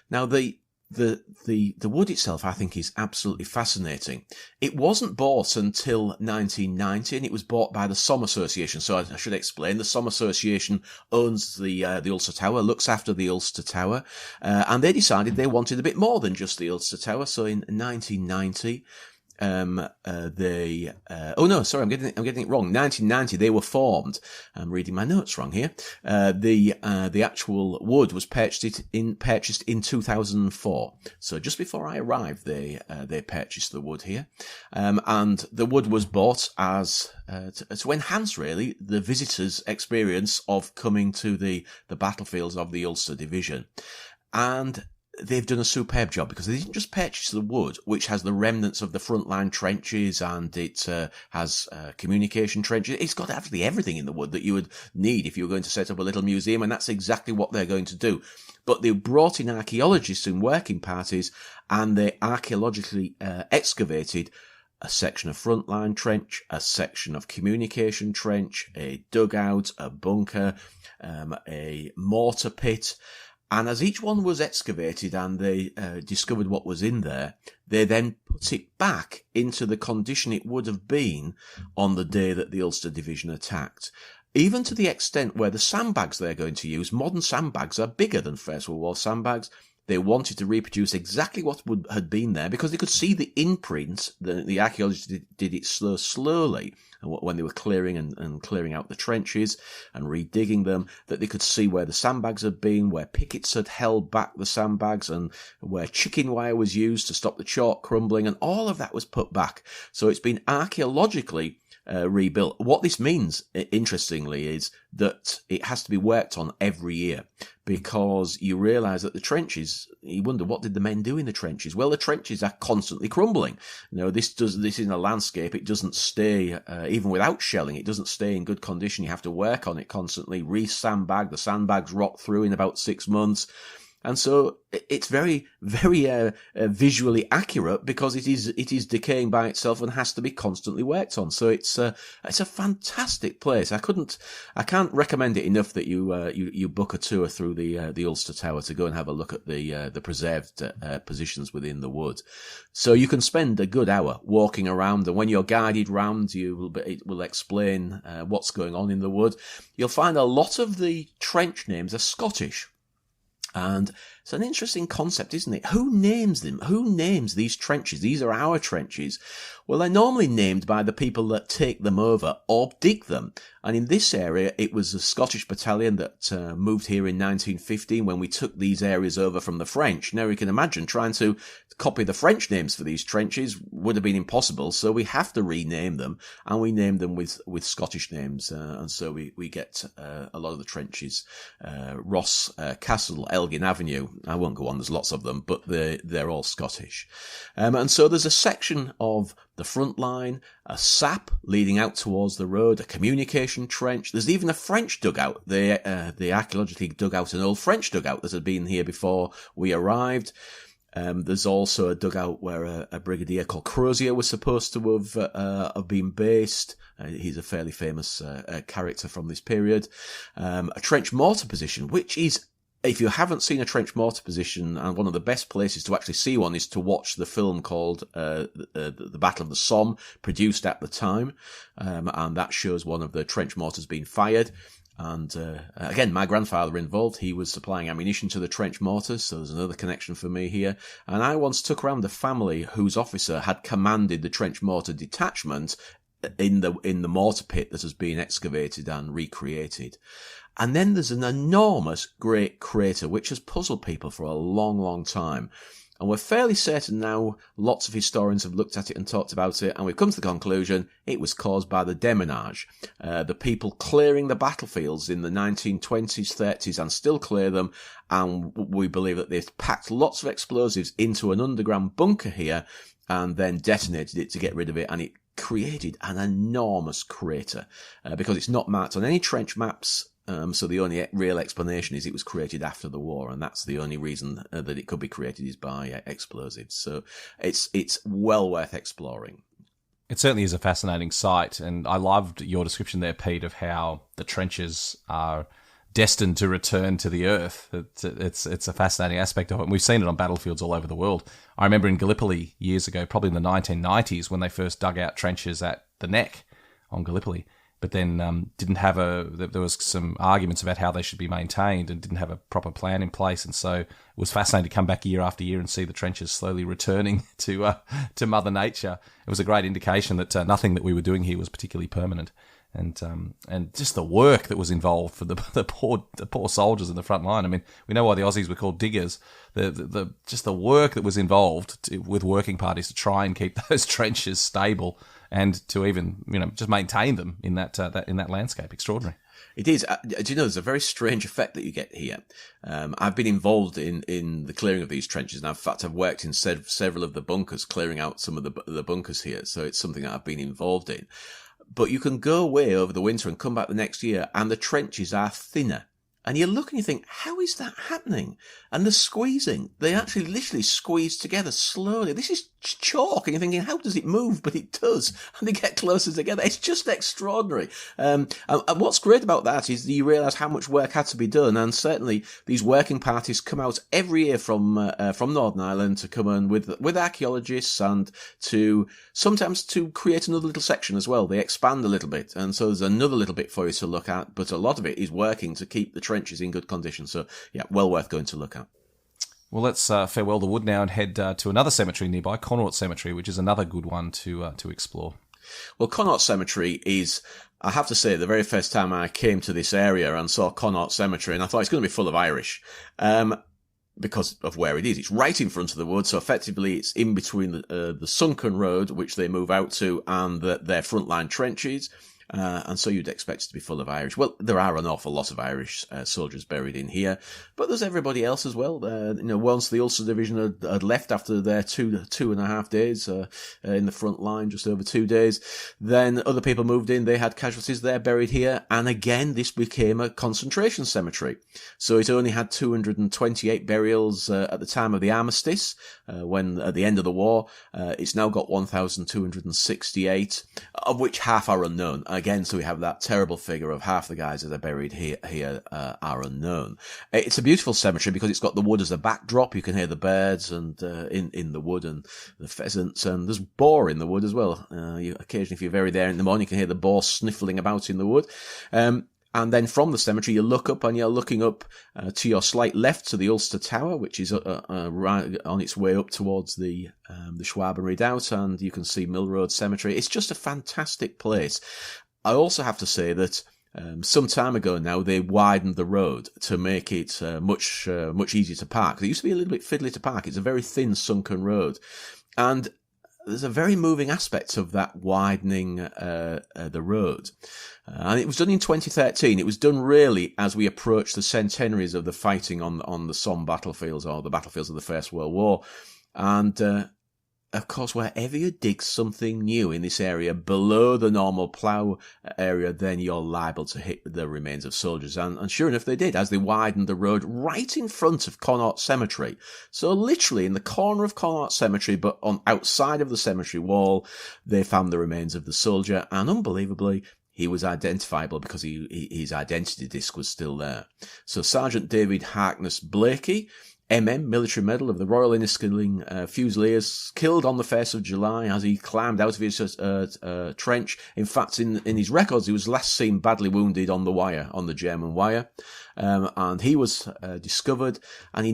Now, the wood itself, I think, is absolutely fascinating. It wasn't bought until 1990, and it was bought by the Somme Association. So I should explain, the Somme Association owns the Ulster Tower, looks after the Ulster Tower, and they decided they wanted a bit more than just the Ulster Tower. So in 1990, I'm getting it wrong. 1990, they were formed. I'm reading my notes wrong here. The actual wood was purchased in 2004. So just before I arrived, they purchased the wood here. And the wood was bought as, to enhance really the visitors' experience of coming to the battlefields of the Ulster Division. And they've done a superb job, because they didn't just purchase the wood, which has the remnants of the frontline trenches, and it has communication trenches. It's got absolutely everything in the wood that you would need if you were going to set up a little museum, and that's exactly what they're going to do. But they brought in archaeologists and working parties, and they archaeologically excavated a section of frontline trench, a section of communication trench, a dugout, a bunker, a mortar pit. And as each one was excavated and they discovered what was in there, they then put it back into the condition it would have been on the day that the Ulster Division attacked. Even to the extent where the sandbags they're going to use, modern sandbags, are bigger than First World War sandbags. They wanted to reproduce exactly what had been there, because they could see the imprint. The archaeologists did it slowly when they were clearing and clearing out the trenches and redigging them, that they could see where the sandbags had been, where pickets had held back the sandbags, and where chicken wire was used to stop the chalk crumbling, and all of that was put back. So it's been archaeologically rebuilt. What this means, interestingly, is that it has to be worked on every year, because you realise that the trenches, you wonder, what did the men do in the trenches? Well, the trenches are constantly crumbling. This in a landscape, it doesn't stay, even without shelling, it doesn't stay in good condition. You have to work on it constantly, re-sandbag, the sandbags rot through in about 6 months. And so it's very, very visually accurate, because it is decaying by itself and has to be constantly worked on. So it's a fantastic place. I can't recommend it enough that you book a tour through the Ulster Tower to go and have a look at the preserved positions within the wood. So you can spend a good hour walking around, and when you're guided round, it will explain what's going on in the wood. You'll find a lot of the trench names are Scottish. And it's an interesting concept, isn't it? Who names them? Who names these trenches? These are our trenches. Well, they're normally named by the people that take them over or dig them. And in this area, it was a Scottish battalion that moved here in 1915 when we took these areas over from the French. Now, you can imagine trying to copy the French names for these trenches would have been impossible. So we have to rename them, and we name them with Scottish names. And so we get a lot of the trenches. Ross Castle, Elgin Avenue. I won't go on, there's lots of them, but they're all Scottish. And so there's a section of the front line, a sap leading out towards the road, a communication trench. There's even a French dugout. They archaeologically dug out an old French dugout that had been here before we arrived. There's also a dugout where a brigadier called Crozier was supposed to have been based. He's a fairly famous character from this period. A trench mortar position, which is, if you haven't seen a trench mortar position, and one of the best places to actually see one is to watch the film called the Battle of the Somme, produced at the time, and that shows one of the trench mortars being fired. And again, my grandfather involved. He was supplying ammunition to the trench mortars, so there's another connection for me here. And I once took around a family whose officer had commanded the trench mortar detachment in the mortar pit that has been excavated and recreated. And then there's an enormous great crater which has puzzled people for a long, long time. And we're fairly certain now, lots of historians have looked at it and talked about it, and we've come to the conclusion it was caused by the déminage. The people clearing the battlefields in the 1920s, 30s, and still clear them, and we believe that they've packed lots of explosives into an underground bunker here, and then detonated it to get rid of it, and it created an enormous crater, because it's not marked on any trench maps. So the only real explanation is it was created after the war, and that's the only reason that it could be created is by explosives. So it's well worth exploring. It certainly is a fascinating site, and I loved your description there, Pete, of how the trenches are destined to return to the earth. It's a fascinating aspect of it, and we've seen it on battlefields all over the world. I remember in Gallipoli years ago, probably in the 1990s, when they first dug out trenches at the Neck on Gallipoli, but then didn't have there was some arguments about how they should be maintained and didn't have a proper plan in place. And so it was fascinating to come back year after year and see the trenches slowly returning to Mother Nature. It was a great indication that nothing that we were doing here was particularly permanent. And just the work that was involved for the poor soldiers in the front line. I mean, we know why the Aussies were called diggers. Just the work that was involved with working parties to try and keep those trenches stable and to even just maintain them in that landscape. Extraordinary. It is. Do you know, there's a very strange effect that you get here. I've been involved in the clearing of these trenches, and in fact, I've worked in several of the bunkers, clearing out some of the bunkers here. So it's something that I've been involved in. But you can go away over the winter and come back the next year, and the trenches are thinner. And you look and you think, how is that happening? And the squeezing, they actually literally squeeze together slowly. This is chalk. And you're thinking, how does it move? But it does. And they get closer together. It's just extraordinary. And what's great about that is that you realise how much work had to be done. And certainly these working parties come out every year from Northern Ireland to come in with archaeologists and sometimes to create another little section as well. They expand a little bit. And so there's another little bit for you to look at. But a lot of it is working to keep the trenches in good condition. So yeah, well worth going to look at. Well, let's farewell the wood now and head to another cemetery nearby, Connaught Cemetery, which is another good one to explore. Well, Connaught Cemetery is, I have to say, the very first time I came to this area and saw Connaught Cemetery, and I thought it's going to be full of Irish, because of where it is. It's right in front of the wood, so effectively it's in between the sunken road, which they move out to, and their frontline trenches. And so you'd expect it to be full of Irish. Well, there are an awful lot of Irish soldiers buried in here, but there's everybody else as well. Once the Ulster Division had left after their 2.5 days in the front line, just over 2 days, then other people moved in. They had casualties. They're buried here, and again, this became a concentration cemetery. So it only had 228 burials at the time of the armistice, when at the end of the war. It's now got 1,268, of which half are unknown. Again, so we have that terrible figure of half the guys that are buried here are unknown. It's a beautiful cemetery because it's got the wood as a backdrop. You can hear the birds and in the wood and the pheasants, and there's boar in the wood as well. Occasionally, if you're very there in the morning, you can hear the boar sniffling about in the wood. And then from the cemetery, you look up and you're looking up to your slight left to the Ulster Tower, which is right on its way up towards the Schwaben Redoubt, and you can see Mill Road Cemetery. It's just a fantastic place. I also have to say that some time ago now, they widened the road to make it much easier to park. It used to be a little bit fiddly to park. It's a very thin, sunken road. And there's a very moving aspect of that widening the road. And it was done in 2013. It was done really as we approached the centenaries of the fighting on the Somme battlefields, or the battlefields of the First World War. And of course, wherever you dig something new in this area below the normal plough area, then you're liable to hit the remains of soldiers. And sure enough, they did, as they widened the road right in front of Connaught Cemetery. So literally in the corner of Connaught Cemetery, but on outside of the cemetery wall, they found the remains of the soldier. And unbelievably, he was identifiable because his identity disc was still there. So Sergeant David Harkness Blakey, MM, Military Medal of the Royal Inniskilling Fusiliers, killed on the 1st of July as he climbed out of his trench. In fact, in his records, he was last seen badly wounded on the German wire. And he was discovered, and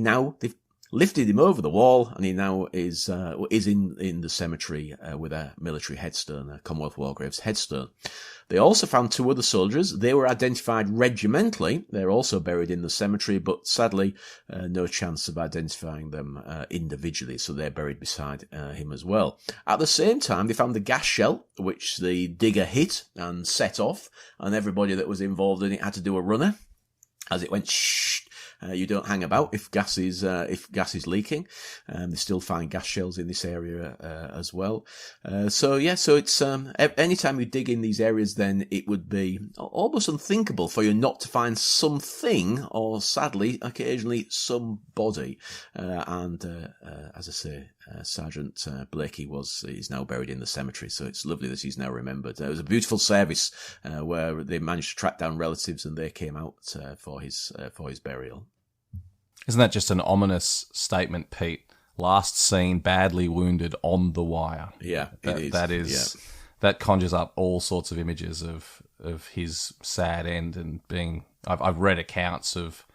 lifted him over the wall, and he now is in the cemetery with a military headstone, a Commonwealth War Graves headstone. They also found 2 other soldiers. They were identified regimentally. They're also buried in the cemetery, but sadly, no chance of identifying them individually, so they're buried beside him as well. At the same time, they found the gas shell, which the digger hit and set off, and everybody that was involved in it had to do a runner as it went shh. You don't hang about if gas is leaking. They still find gas shells in this area as well. So it's anytime you dig in these areas, then it would be almost unthinkable for you not to find something, or sadly, occasionally somebody. As I say, Sergeant Blakey is now buried in the cemetery, so it's lovely that he's now remembered. It was a beautiful service where they managed to track down relatives, and they came out for his burial. Isn't that just an ominous statement, Pete? Last seen badly wounded on the wire. Yeah, that is. That conjures up all sorts of images of his sad end, and being. I've read accounts of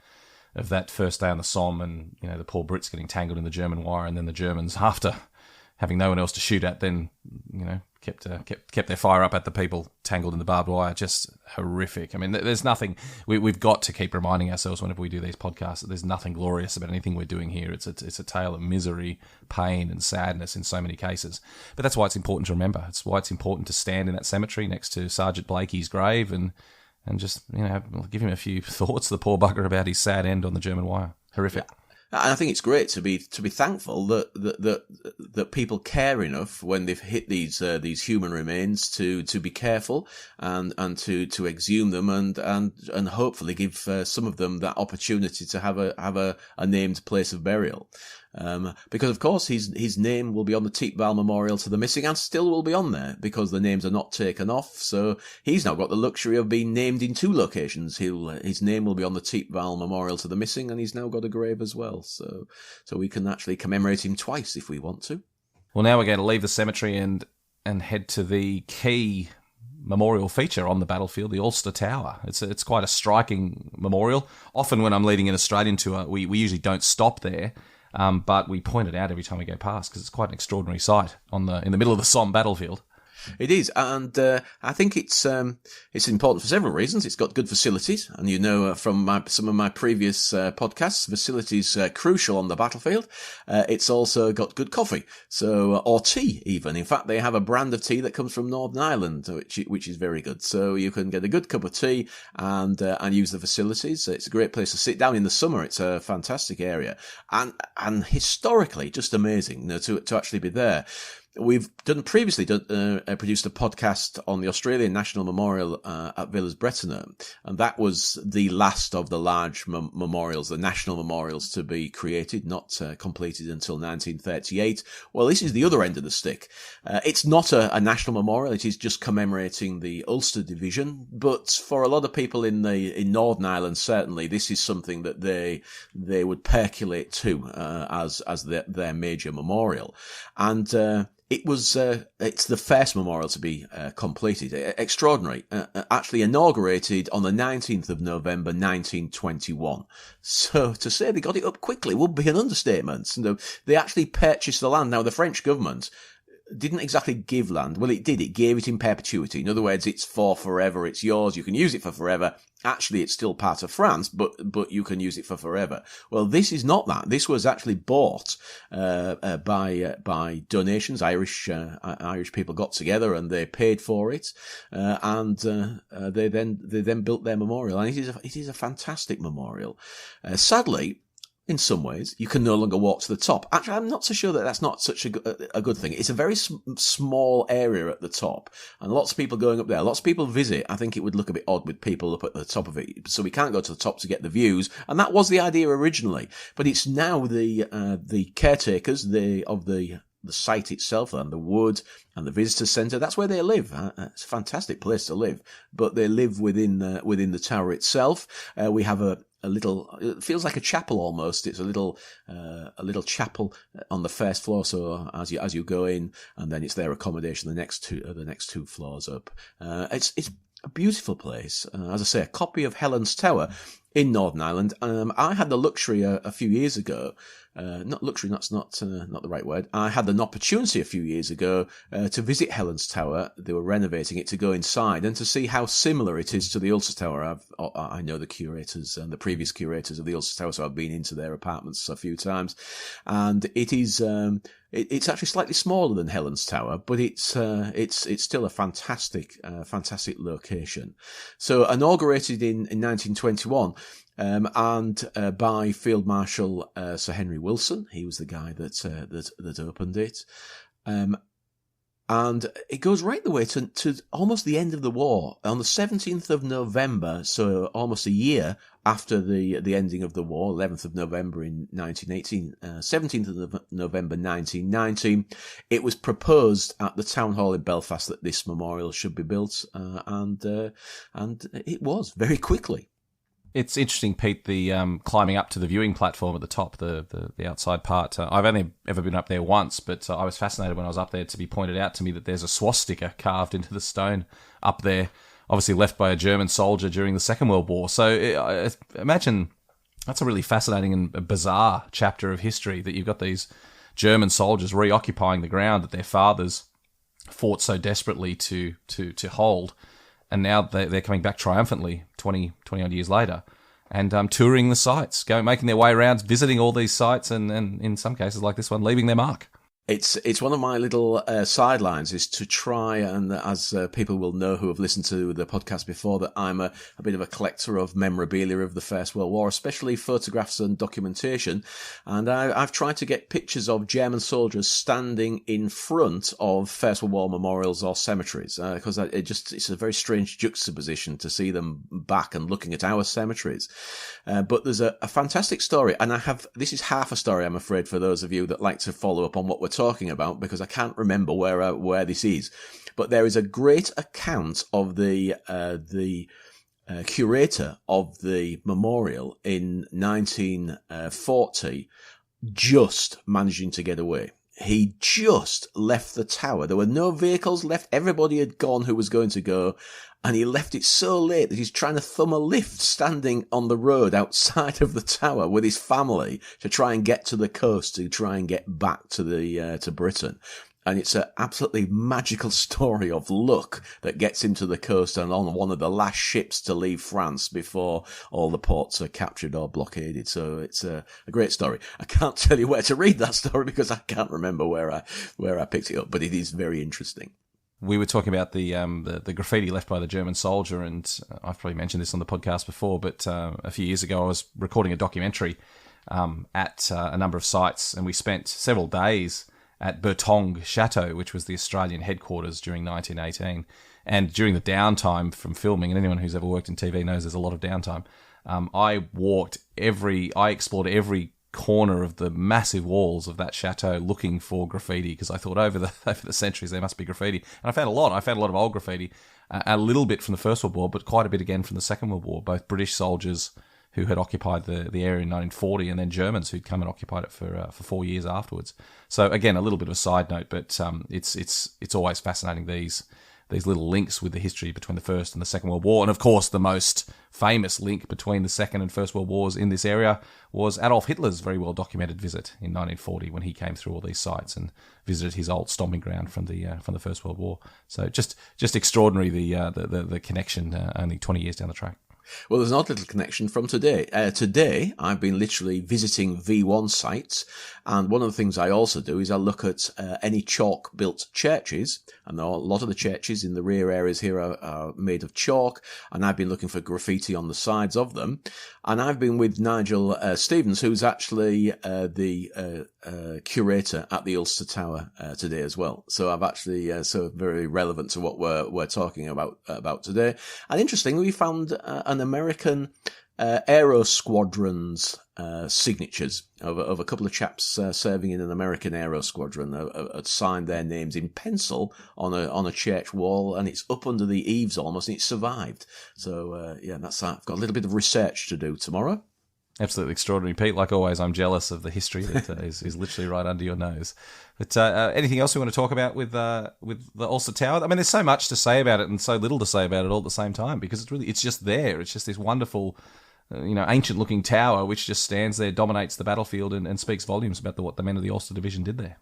that first day on the Somme, and the poor Brits getting tangled in the German wire, and then the Germans, after having no one else to shoot at, then kept their fire up at the people tangled in the barbed wire. Just horrific. I mean, there's nothing. We've got to keep reminding ourselves whenever we do these podcasts that there's nothing glorious about anything we're doing here. It's a tale of misery, pain, and sadness in so many cases. But that's why it's important to remember. It's why it's important to stand in that cemetery next to Sergeant Blakey's grave and just give him a few thoughts, the poor bugger, about his sad end on the German wire. Horrific. Yeah. And I think it's great to be thankful that people care enough when they've hit these human remains to be careful and to exhume them and hopefully give some of them that opportunity to have a named place of burial. Because of course his name will be on the Teepval Memorial to the Missing, and still will be on there because the names are not taken off. So he's now got the luxury of being named in 2 locations. His name will be on the Teepval Memorial to the Missing, and he's now got a grave as well. So we can actually commemorate him twice if we want to. Well, now we're going to leave the cemetery and head to the key memorial feature on the battlefield, the Ulster Tower. It's quite a striking memorial. Often when I'm leading an Australian tour, we usually don't stop there. But we point it out every time we go past because it's quite an extraordinary sight in the middle of the Somme battlefield. It is, and I think it's important for several reasons. It's got good facilities, and from some of my previous podcasts, facilities crucial on the battlefield. It's also got good coffee, or tea even. In fact, they have a brand of tea that comes from Northern Ireland, which is very good. So you can get a good cup of tea and use the facilities. It's a great place to sit down in the summer. It's a fantastic area, and historically just amazing, to actually be there. We've produced a podcast on the Australian National Memorial at Villers-Bretonneux, and that was the last of the large memorials, the national memorials to be created, not completed until 1938. Well, this is the other end of the stick. It's not a national memorial; it is just commemorating the Ulster Division. But for a lot of people in Northern Ireland, certainly this is something that they would percolate to as their major memorial, and. It's the first memorial to be completed. Extraordinary. Actually inaugurated on the 19th of November 1921. So to say they got it up quickly would be an understatement. They actually purchased the land. Now the French government didn't exactly give land. Well, it did. It gave it in perpetuity. In other words, it's for forever. It's yours. You can use it for forever. Actually, it's still part of France, but you can use it for forever. Well, this is not that. This was actually bought by donations. Irish people got together and they paid for it, and they then built their memorial. And it is a fantastic memorial. Sadly, in some ways, you can no longer walk to the top. Actually, I'm not so sure that that's not such a good thing. It's a very small area at the top, and lots of people going up there. Lots of people visit. I think it would look a bit odd with people up at the top of it, so we can't go to the top to get the views. And that was the idea originally, but it's now the caretakers of the site itself and the wood and the visitor centre. That's where they live. It's a fantastic place to live, but they live within the tower itself. We have a little, it feels like a chapel almost. It's a little chapel on the first floor. So as you go in, and then it's their accommodation the next two floors up. It's a beautiful place. As I say, a copy of Helen's Tower. in Northern Ireland. I had the luxury a few years ago. Not luxury, that's not the right word. I had an opportunity a few years ago to visit Helen's Tower. They were renovating it, to go inside and to see how similar it is to the Ulster Tower. I know the curators and the previous curators of the Ulster Tower, so I've been into their apartments a few times, and it is. It's actually slightly smaller than Helen's Tower, but it's still a fantastic location. So inaugurated in 1921. And by Field Marshal Sir Henry Wilson. He was the guy that opened it. And it goes right the way to almost the end of the war. On the 17th of November, so almost a year after the ending of the war, 11th of November in 1918, 17th of November 1919, it was proposed at the Town Hall in Belfast that this memorial should be built, and it was very quickly. It's interesting, Pete, the climbing up to the viewing platform at the top, the outside part. I've only ever been up there once, but I was fascinated when I was up there to be pointed out to me that there's a swastika carved into the stone up there, obviously left by a German soldier during the Second World War. So imagine that's a really fascinating and bizarre chapter of history, that you've got these German soldiers reoccupying the ground that their fathers fought so desperately to hold. And now they're coming back triumphantly 20 odd years later, and touring the sites, making their way around, visiting all these sites, and in some cases like this one, leaving their mark. It's one of my little sidelines is to try, and as people will know who have listened to the podcast before, that I'm a bit of a collector of memorabilia of the First World War, especially photographs and documentation. And I've tried to get pictures of German soldiers standing in front of First World War memorials or cemeteries, because it's a very strange juxtaposition to see them back and looking at our cemeteries. But there's a fantastic story, and this is half a story, I'm afraid, for those of you that like to follow up on what we're talking about, because I can't remember where this is. But there is a great account of the curator of the memorial in 1940 just managing to get away. He just left the tower. There were no vehicles left. Everybody had gone who was going to go. And he left it so late that he's trying to thumb a lift standing on the road outside of the tower with his family to try and get to the coast, to try and get back to Britain. And it's an absolutely magical story of luck that gets him to the coast and on one of the last ships to leave France before all the ports are captured or blockaded. So it's a great story. I can't tell you where to read that story because I can't remember where I picked it up, but it is very interesting. We were talking about the graffiti left by the German soldier, and I've probably mentioned this on the podcast before, but a few years ago I was recording a documentary at a number of sites, and we spent several days at Bertong Chateau, which was the Australian headquarters during 1918. And during the downtime from filming, and anyone who's ever worked in TV knows there's a lot of downtime, I explored every corner of the massive walls of that chateau looking for graffiti, because I thought over the centuries there must be graffiti, and I found a lot. I found a lot of old graffiti, a little bit from the First World War, but quite a bit again from the Second World War, both British soldiers who had occupied the area in 1940, and then Germans who'd come and occupied it for 4 years afterwards. So again, a little bit of a side note, but it's always fascinating, these little links with the history between the First and the Second World War. And of course, the most famous link between the Second and First World Wars in this area was Adolf Hitler's very well documented visit in 1940, when he came through all these sites and visited his old stomping ground from the First World War. So just extraordinary, the connection only 20 years down the track. Well, there's an odd little connection from today. Today, I've been literally visiting V1 sites, and one of the things I also do is I look at any chalk-built churches, and a lot of the churches in the rear areas here are made of chalk, and I've been looking for graffiti on the sides of them. And I've been with Nigel Stevens, who's actually the curator at the Ulster Tower today as well. So I've actually so very relevant to what we're talking about today. And interestingly, we found an American aero squadron's signatures of a couple of chaps serving in an American aero squadron had signed their names in pencil on a church wall, and it's up under the eaves almost, and it survived. So I've got a little bit of research to do tomorrow. Absolutely extraordinary, Pete. Like always, I'm jealous of the history that is literally right under your nose. But anything else we want to talk about with the Ulster Tower? I mean, there's so much to say about it and so little to say about it all at the same time, because it's just there. It's just this wonderful ancient-looking tower which just stands there, dominates the battlefield, and speaks volumes about what the men of the Ulster Division did there.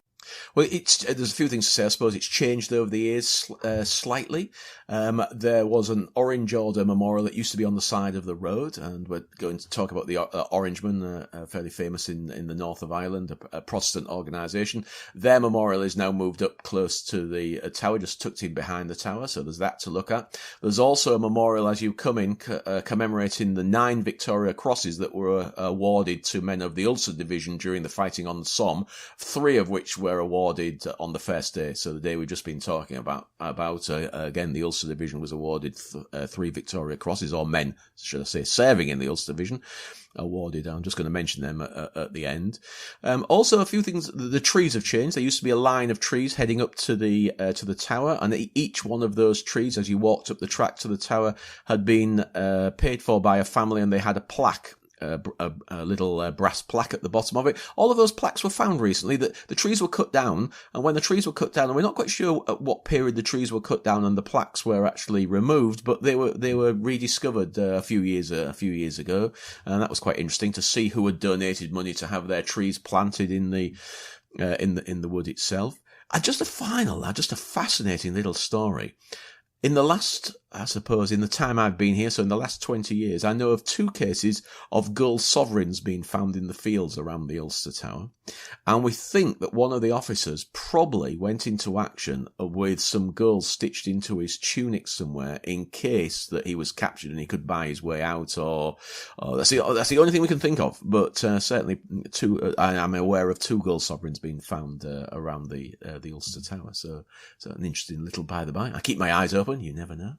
Well, there's a few things to say. I suppose it's changed over the years slightly. There was an Orange Order memorial that used to be on the side of the road, and we're going to talk about the Orangemen, fairly famous in the north of Ireland, a Protestant organisation. Their memorial is now moved up close to the tower, just tucked in behind the tower, so there's that to look at. There's also a memorial as you come in commemorating the 9 Victoria Crosses that were awarded to men of the Ulster Division during the fighting on the Somme, 3 of which were awarded on the first day, so the day we've just been talking about. Again, the Ulster Division was awarded 3 Victoria Crosses, or men, should I say, serving in the Ulster Division, awarded. I'm just going to mention them at the end. Also, a few things. The trees have changed. There used to be a line of trees heading up to the tower, and each one of those trees, as you walked up the track to the tower, had been paid for by a family, and they had a plaque. A little brass plaque at the bottom of it. All of those plaques were found recently. That the trees were cut down, and when the trees were cut down, and we're not quite sure at what period the trees were cut down and the plaques were actually removed, but they were rediscovered a few years ago, and that was quite interesting to see who had donated money to have their trees planted in the wood itself. And just a fascinating little story. In the last, I suppose, in the time I've been here, so in the last 20 years, I know of 2 cases of girl sovereigns being found in the fields around the Ulster Tower. And we think that one of the officers probably went into action with some girls stitched into his tunic somewhere in case that he was captured and he could buy his way out, or that's the only thing we can think of. But certainly, I'm aware of 2 girl sovereigns being found around the Ulster Tower. So an interesting little by the by. I keep my eyes open. You never know.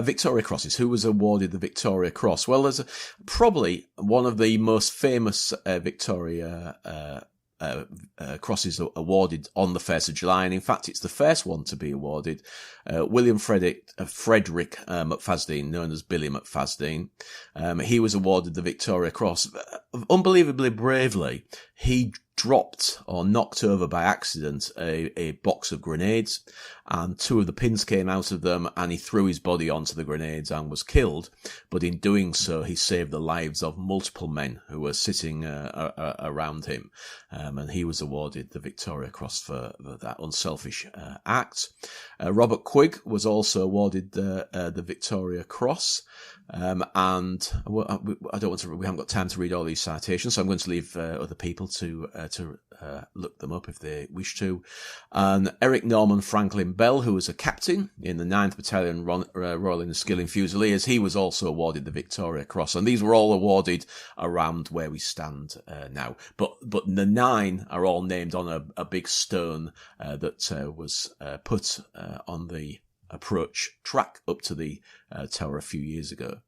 Victoria Crosses. Who was awarded the Victoria Cross? Well, there's probably one of the most famous Victoria crosses awarded on the 1st of July, and in fact it's the first one to be awarded. William Frederick McFasdene, known as Billy McFasdene, he was awarded the Victoria Cross. Unbelievably bravely, he dropped or knocked over by accident a box of grenades, and 2 of the pins came out of them, and he threw his body onto the grenades and was killed. But in doing so, he saved the lives of multiple men who were sitting around him, and he was awarded the Victoria Cross for that unselfish act. Robert Quigg was also awarded the Victoria Cross. And we haven't got time to read all these citations, so I'm going to leave other people to look them up if they wish to. And Eric Norman Franklin Bell, who was a captain in the 9th Battalion Royal Enniskillen Fusiliers, he was also awarded the Victoria Cross, and these were all awarded around where we stand now. But the 9 are all named on a big stone that was put on the approach track up to the tower a few years ago.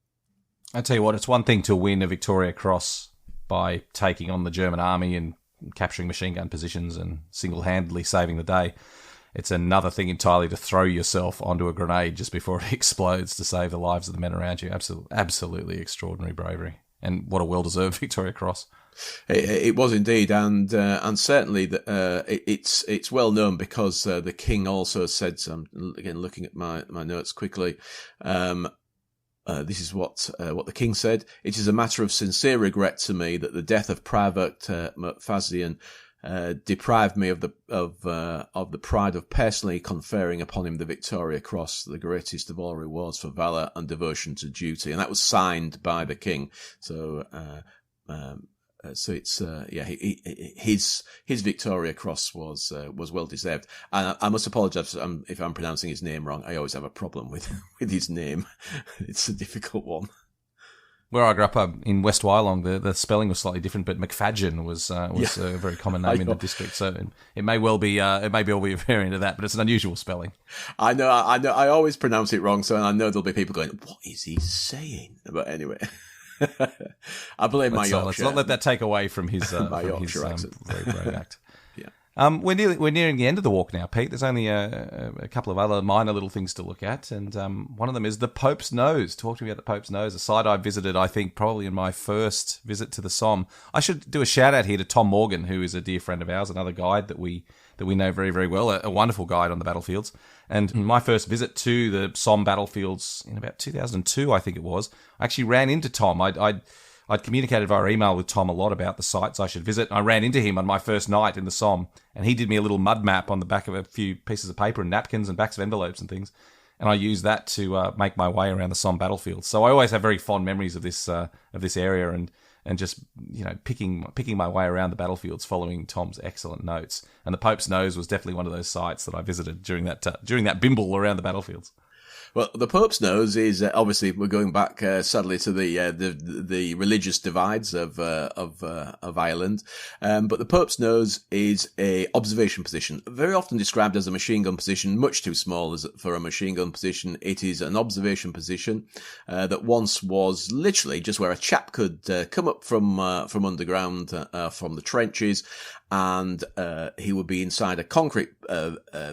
I tell you what, it's one thing to win a Victoria Cross by taking on the German army and capturing machine gun positions and single-handedly saving the day. It's another thing entirely to throw yourself onto a grenade just before it explodes to save the lives of the men around you. Absolutely extraordinary bravery, and what a well-deserved Victoria Cross. It was indeed, and certainly it's well known because the King also said, again looking at my notes quickly, this is what the King said: "It is a matter of sincere regret to me that the death of Private McFasdene deprived me of the pride of personally conferring upon him the Victoria Cross, the greatest of all rewards for valour and devotion to duty." And that was signed by the King. So it's his Victoria Cross was well deserved. And I must apologise if I'm pronouncing his name wrong. I always have a problem with his name. It's a difficult one. Where I grew up in West Wyalong, the spelling was slightly different, but McFadgen was a very common name in the district. So it may well be a variant of that, but it's an unusual spelling. I know. I always pronounce it wrong, so I know there'll be people going, "What is he saying?" But anyway. I blame my Yorkshire. Let's not let that take away from his my Yorkshire accent. very brave act. Yeah. We're nearing the end of the walk now, Pete. There's only a couple of other minor little things to look at, and one of them is the Pope's Nose. Talk to me about the Pope's Nose, a site I visited, I think, probably in my first visit to the Somme. I should do a shout-out here to Tom Morgan, who is a dear friend of ours, another guide that we know very, very well, a wonderful guide on the battlefields. And my first visit to the Somme battlefields in about 2002, I think it was, I actually ran into Tom. I'd communicated via email with Tom a lot about the sites I should visit. I ran into him on my first night in the Somme, and he did me a little mud map on the back of a few pieces of paper and napkins and backs of envelopes and things. And I used that to make my way around the Somme battlefield. So I always have very fond memories of this area and just picking my way around the battlefields, following Tom's excellent notes. And the Pope's Nose was definitely one of those sites that I visited during that bimble around the battlefields. Well, the Pope's Nose is obviously, we're going back sadly to the religious divides of Ireland, but the Pope's Nose is a observation position, very often described as a machine gun position, much too small for a machine gun position. It is an observation position that once was literally just where a chap could come up from underground, from the trenches, and he would be inside a concrete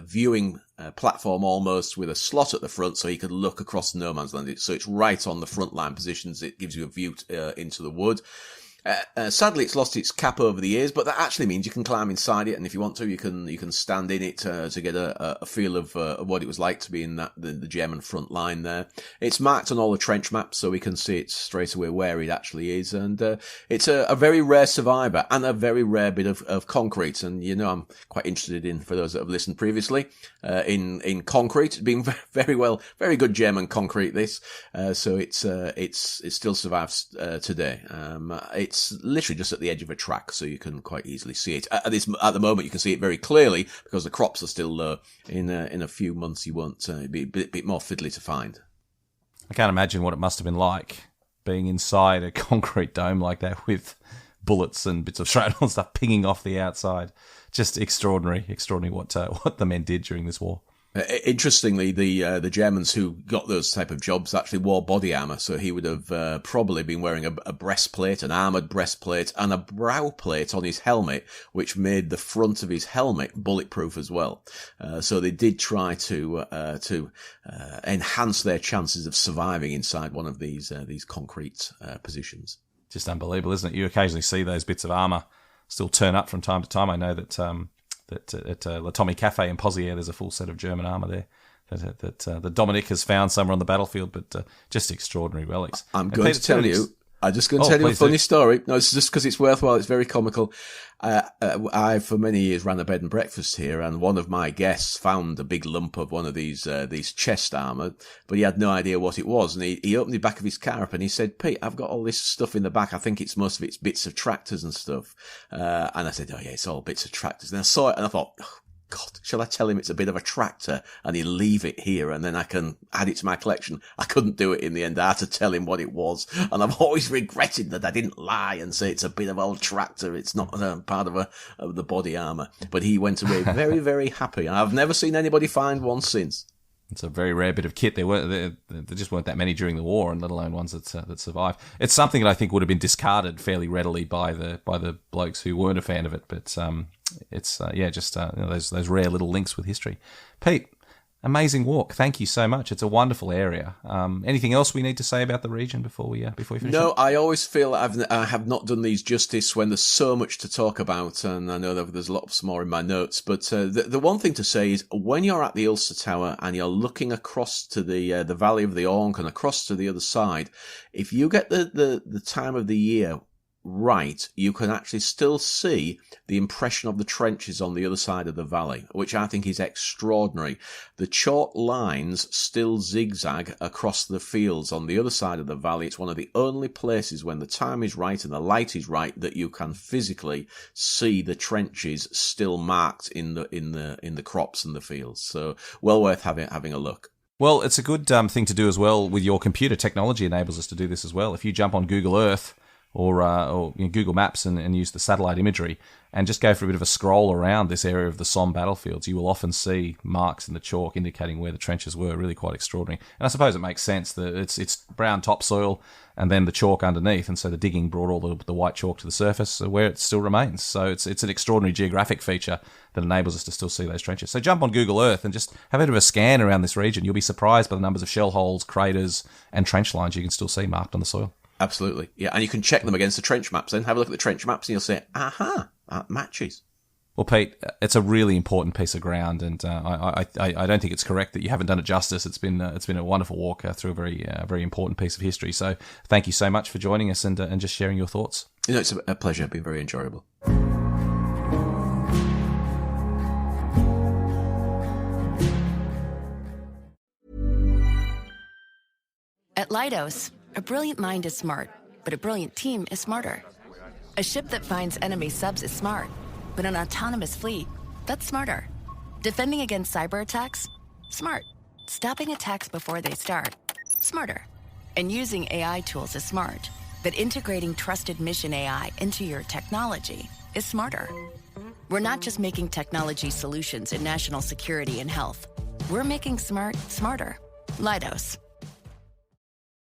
viewing platform almost, with a slot at the front so he could look across no man's land. So it's right on the front line positions. It gives you a view into the wood. Sadly, it's lost its cap over the years, but that actually means you can climb inside it, and if you want to, you can stand in it to get a feel of what it was like to be in the German front line there. It's marked on all the trench maps, so we can see it straight away where it actually is, and it's a very rare survivor and a very rare bit of concrete. And I'm quite interested in, for those that have listened previously, in concrete being very good German concrete. This, so it still survives today. It's literally just at the edge of a track, so you can quite easily see it. At the moment, you can see it very clearly because the crops are still low. In a few months, you won't. It'd be a bit more fiddly to find. I can't imagine what it must have been like being inside a concrete dome like that with bullets and bits of shrapnel and stuff pinging off the outside. Just extraordinary what the men did during this war. Interestingly, the Germans who got those type of jobs actually wore body armor, so he would have probably been wearing a breastplate, an armored breastplate, and a brow plate on his helmet, which made the front of his helmet bulletproof as well. So they did try to enhance their chances of surviving inside one of these concrete positions. Just unbelievable, isn't it? You occasionally see those bits of armor still turn up from time to time. I know that at La Tommy Cafe in Pozières, there's a full set of German armour there that Dominic has found somewhere on the battlefield, but just extraordinary relics. I'm going to tell you a funny story. No, it's just because it's worthwhile. It's very comical. I, for many years, ran a bed and breakfast here, and one of my guests found a big lump of one of these chest armour, but he had no idea what it was. And he opened the back of his car up and he said, "Pete, I've got all this stuff in the back. I think most of it's bits of tractors and stuff." And I said, "Oh yeah, it's all bits of tractors." And I saw it and I thought, "Oh, God, shall I tell him it's a bit of a tractor and he'll leave it here and then I can add it to my collection?" I couldn't do it in the end. I had to tell him what it was. And I've always regretted that I didn't lie and say it's a bit of old tractor. It's not part of the body armour. But he went away very, very happy. And I've never seen anybody find one since. It's a very rare bit of kit. There just weren't that many during the war, and let alone ones that survived. It's something that I think would have been discarded fairly readily by the blokes who weren't a fan of it. But it's those rare little links with history. Pete, amazing walk. Thank you so much. It's a wonderful area. Anything else we need to say about the region before we finish? No, I always feel I have not done these justice when there's so much to talk about, and I know that there's lots more in my notes. But the one thing to say is when you're at the Ulster Tower and you're looking across to the Valley of the Orne and across to the other side, if you get the time of the year right, you can actually still see the impression of the trenches on the other side of the valley, which I think is extraordinary. The chalk lines still zigzag across the fields on the other side of the valley. It's one of the only places when the time is right and the light is right that you can physically see the trenches still marked in the crops and the fields. So well worth having a look. Well, it's a good thing to do as well with your computer. Technology enables us to do this as well. If you jump on Google Earth or Google Maps and use the satellite imagery and just go for a bit of a scroll around this area of the Somme battlefields, you will often see marks in the chalk indicating where the trenches were. Really quite extraordinary. And I suppose it makes sense that it's brown topsoil and then the chalk underneath, and so the digging brought all the white chalk to the surface where it still remains. So it's an extraordinary geographic feature that enables us to still see those trenches. So jump on Google Earth and just have a bit of a scan around this region. You'll be surprised by the numbers of shell holes, craters, and trench lines you can still see marked on the soil. Absolutely. Yeah, and you can check them against the trench maps. Then have a look at the trench maps and you'll say, aha, that matches. Well, Pete, it's a really important piece of ground, and I don't think it's correct that you haven't done it justice. It's been a wonderful walk through a very important piece of history. So thank you so much for joining us and just sharing your thoughts. It's a pleasure. It's been very enjoyable. At Leidos, a brilliant mind is smart, but a brilliant team is smarter. A ship that finds enemy subs is smart, but an autonomous fleet, that's smarter. Defending against cyber attacks? Smart. Stopping attacks before they start? Smarter. And using AI tools is smart, but integrating trusted mission AI into your technology is smarter. We're not just making technology solutions in national security and health. We're making smart smarter. Leidos.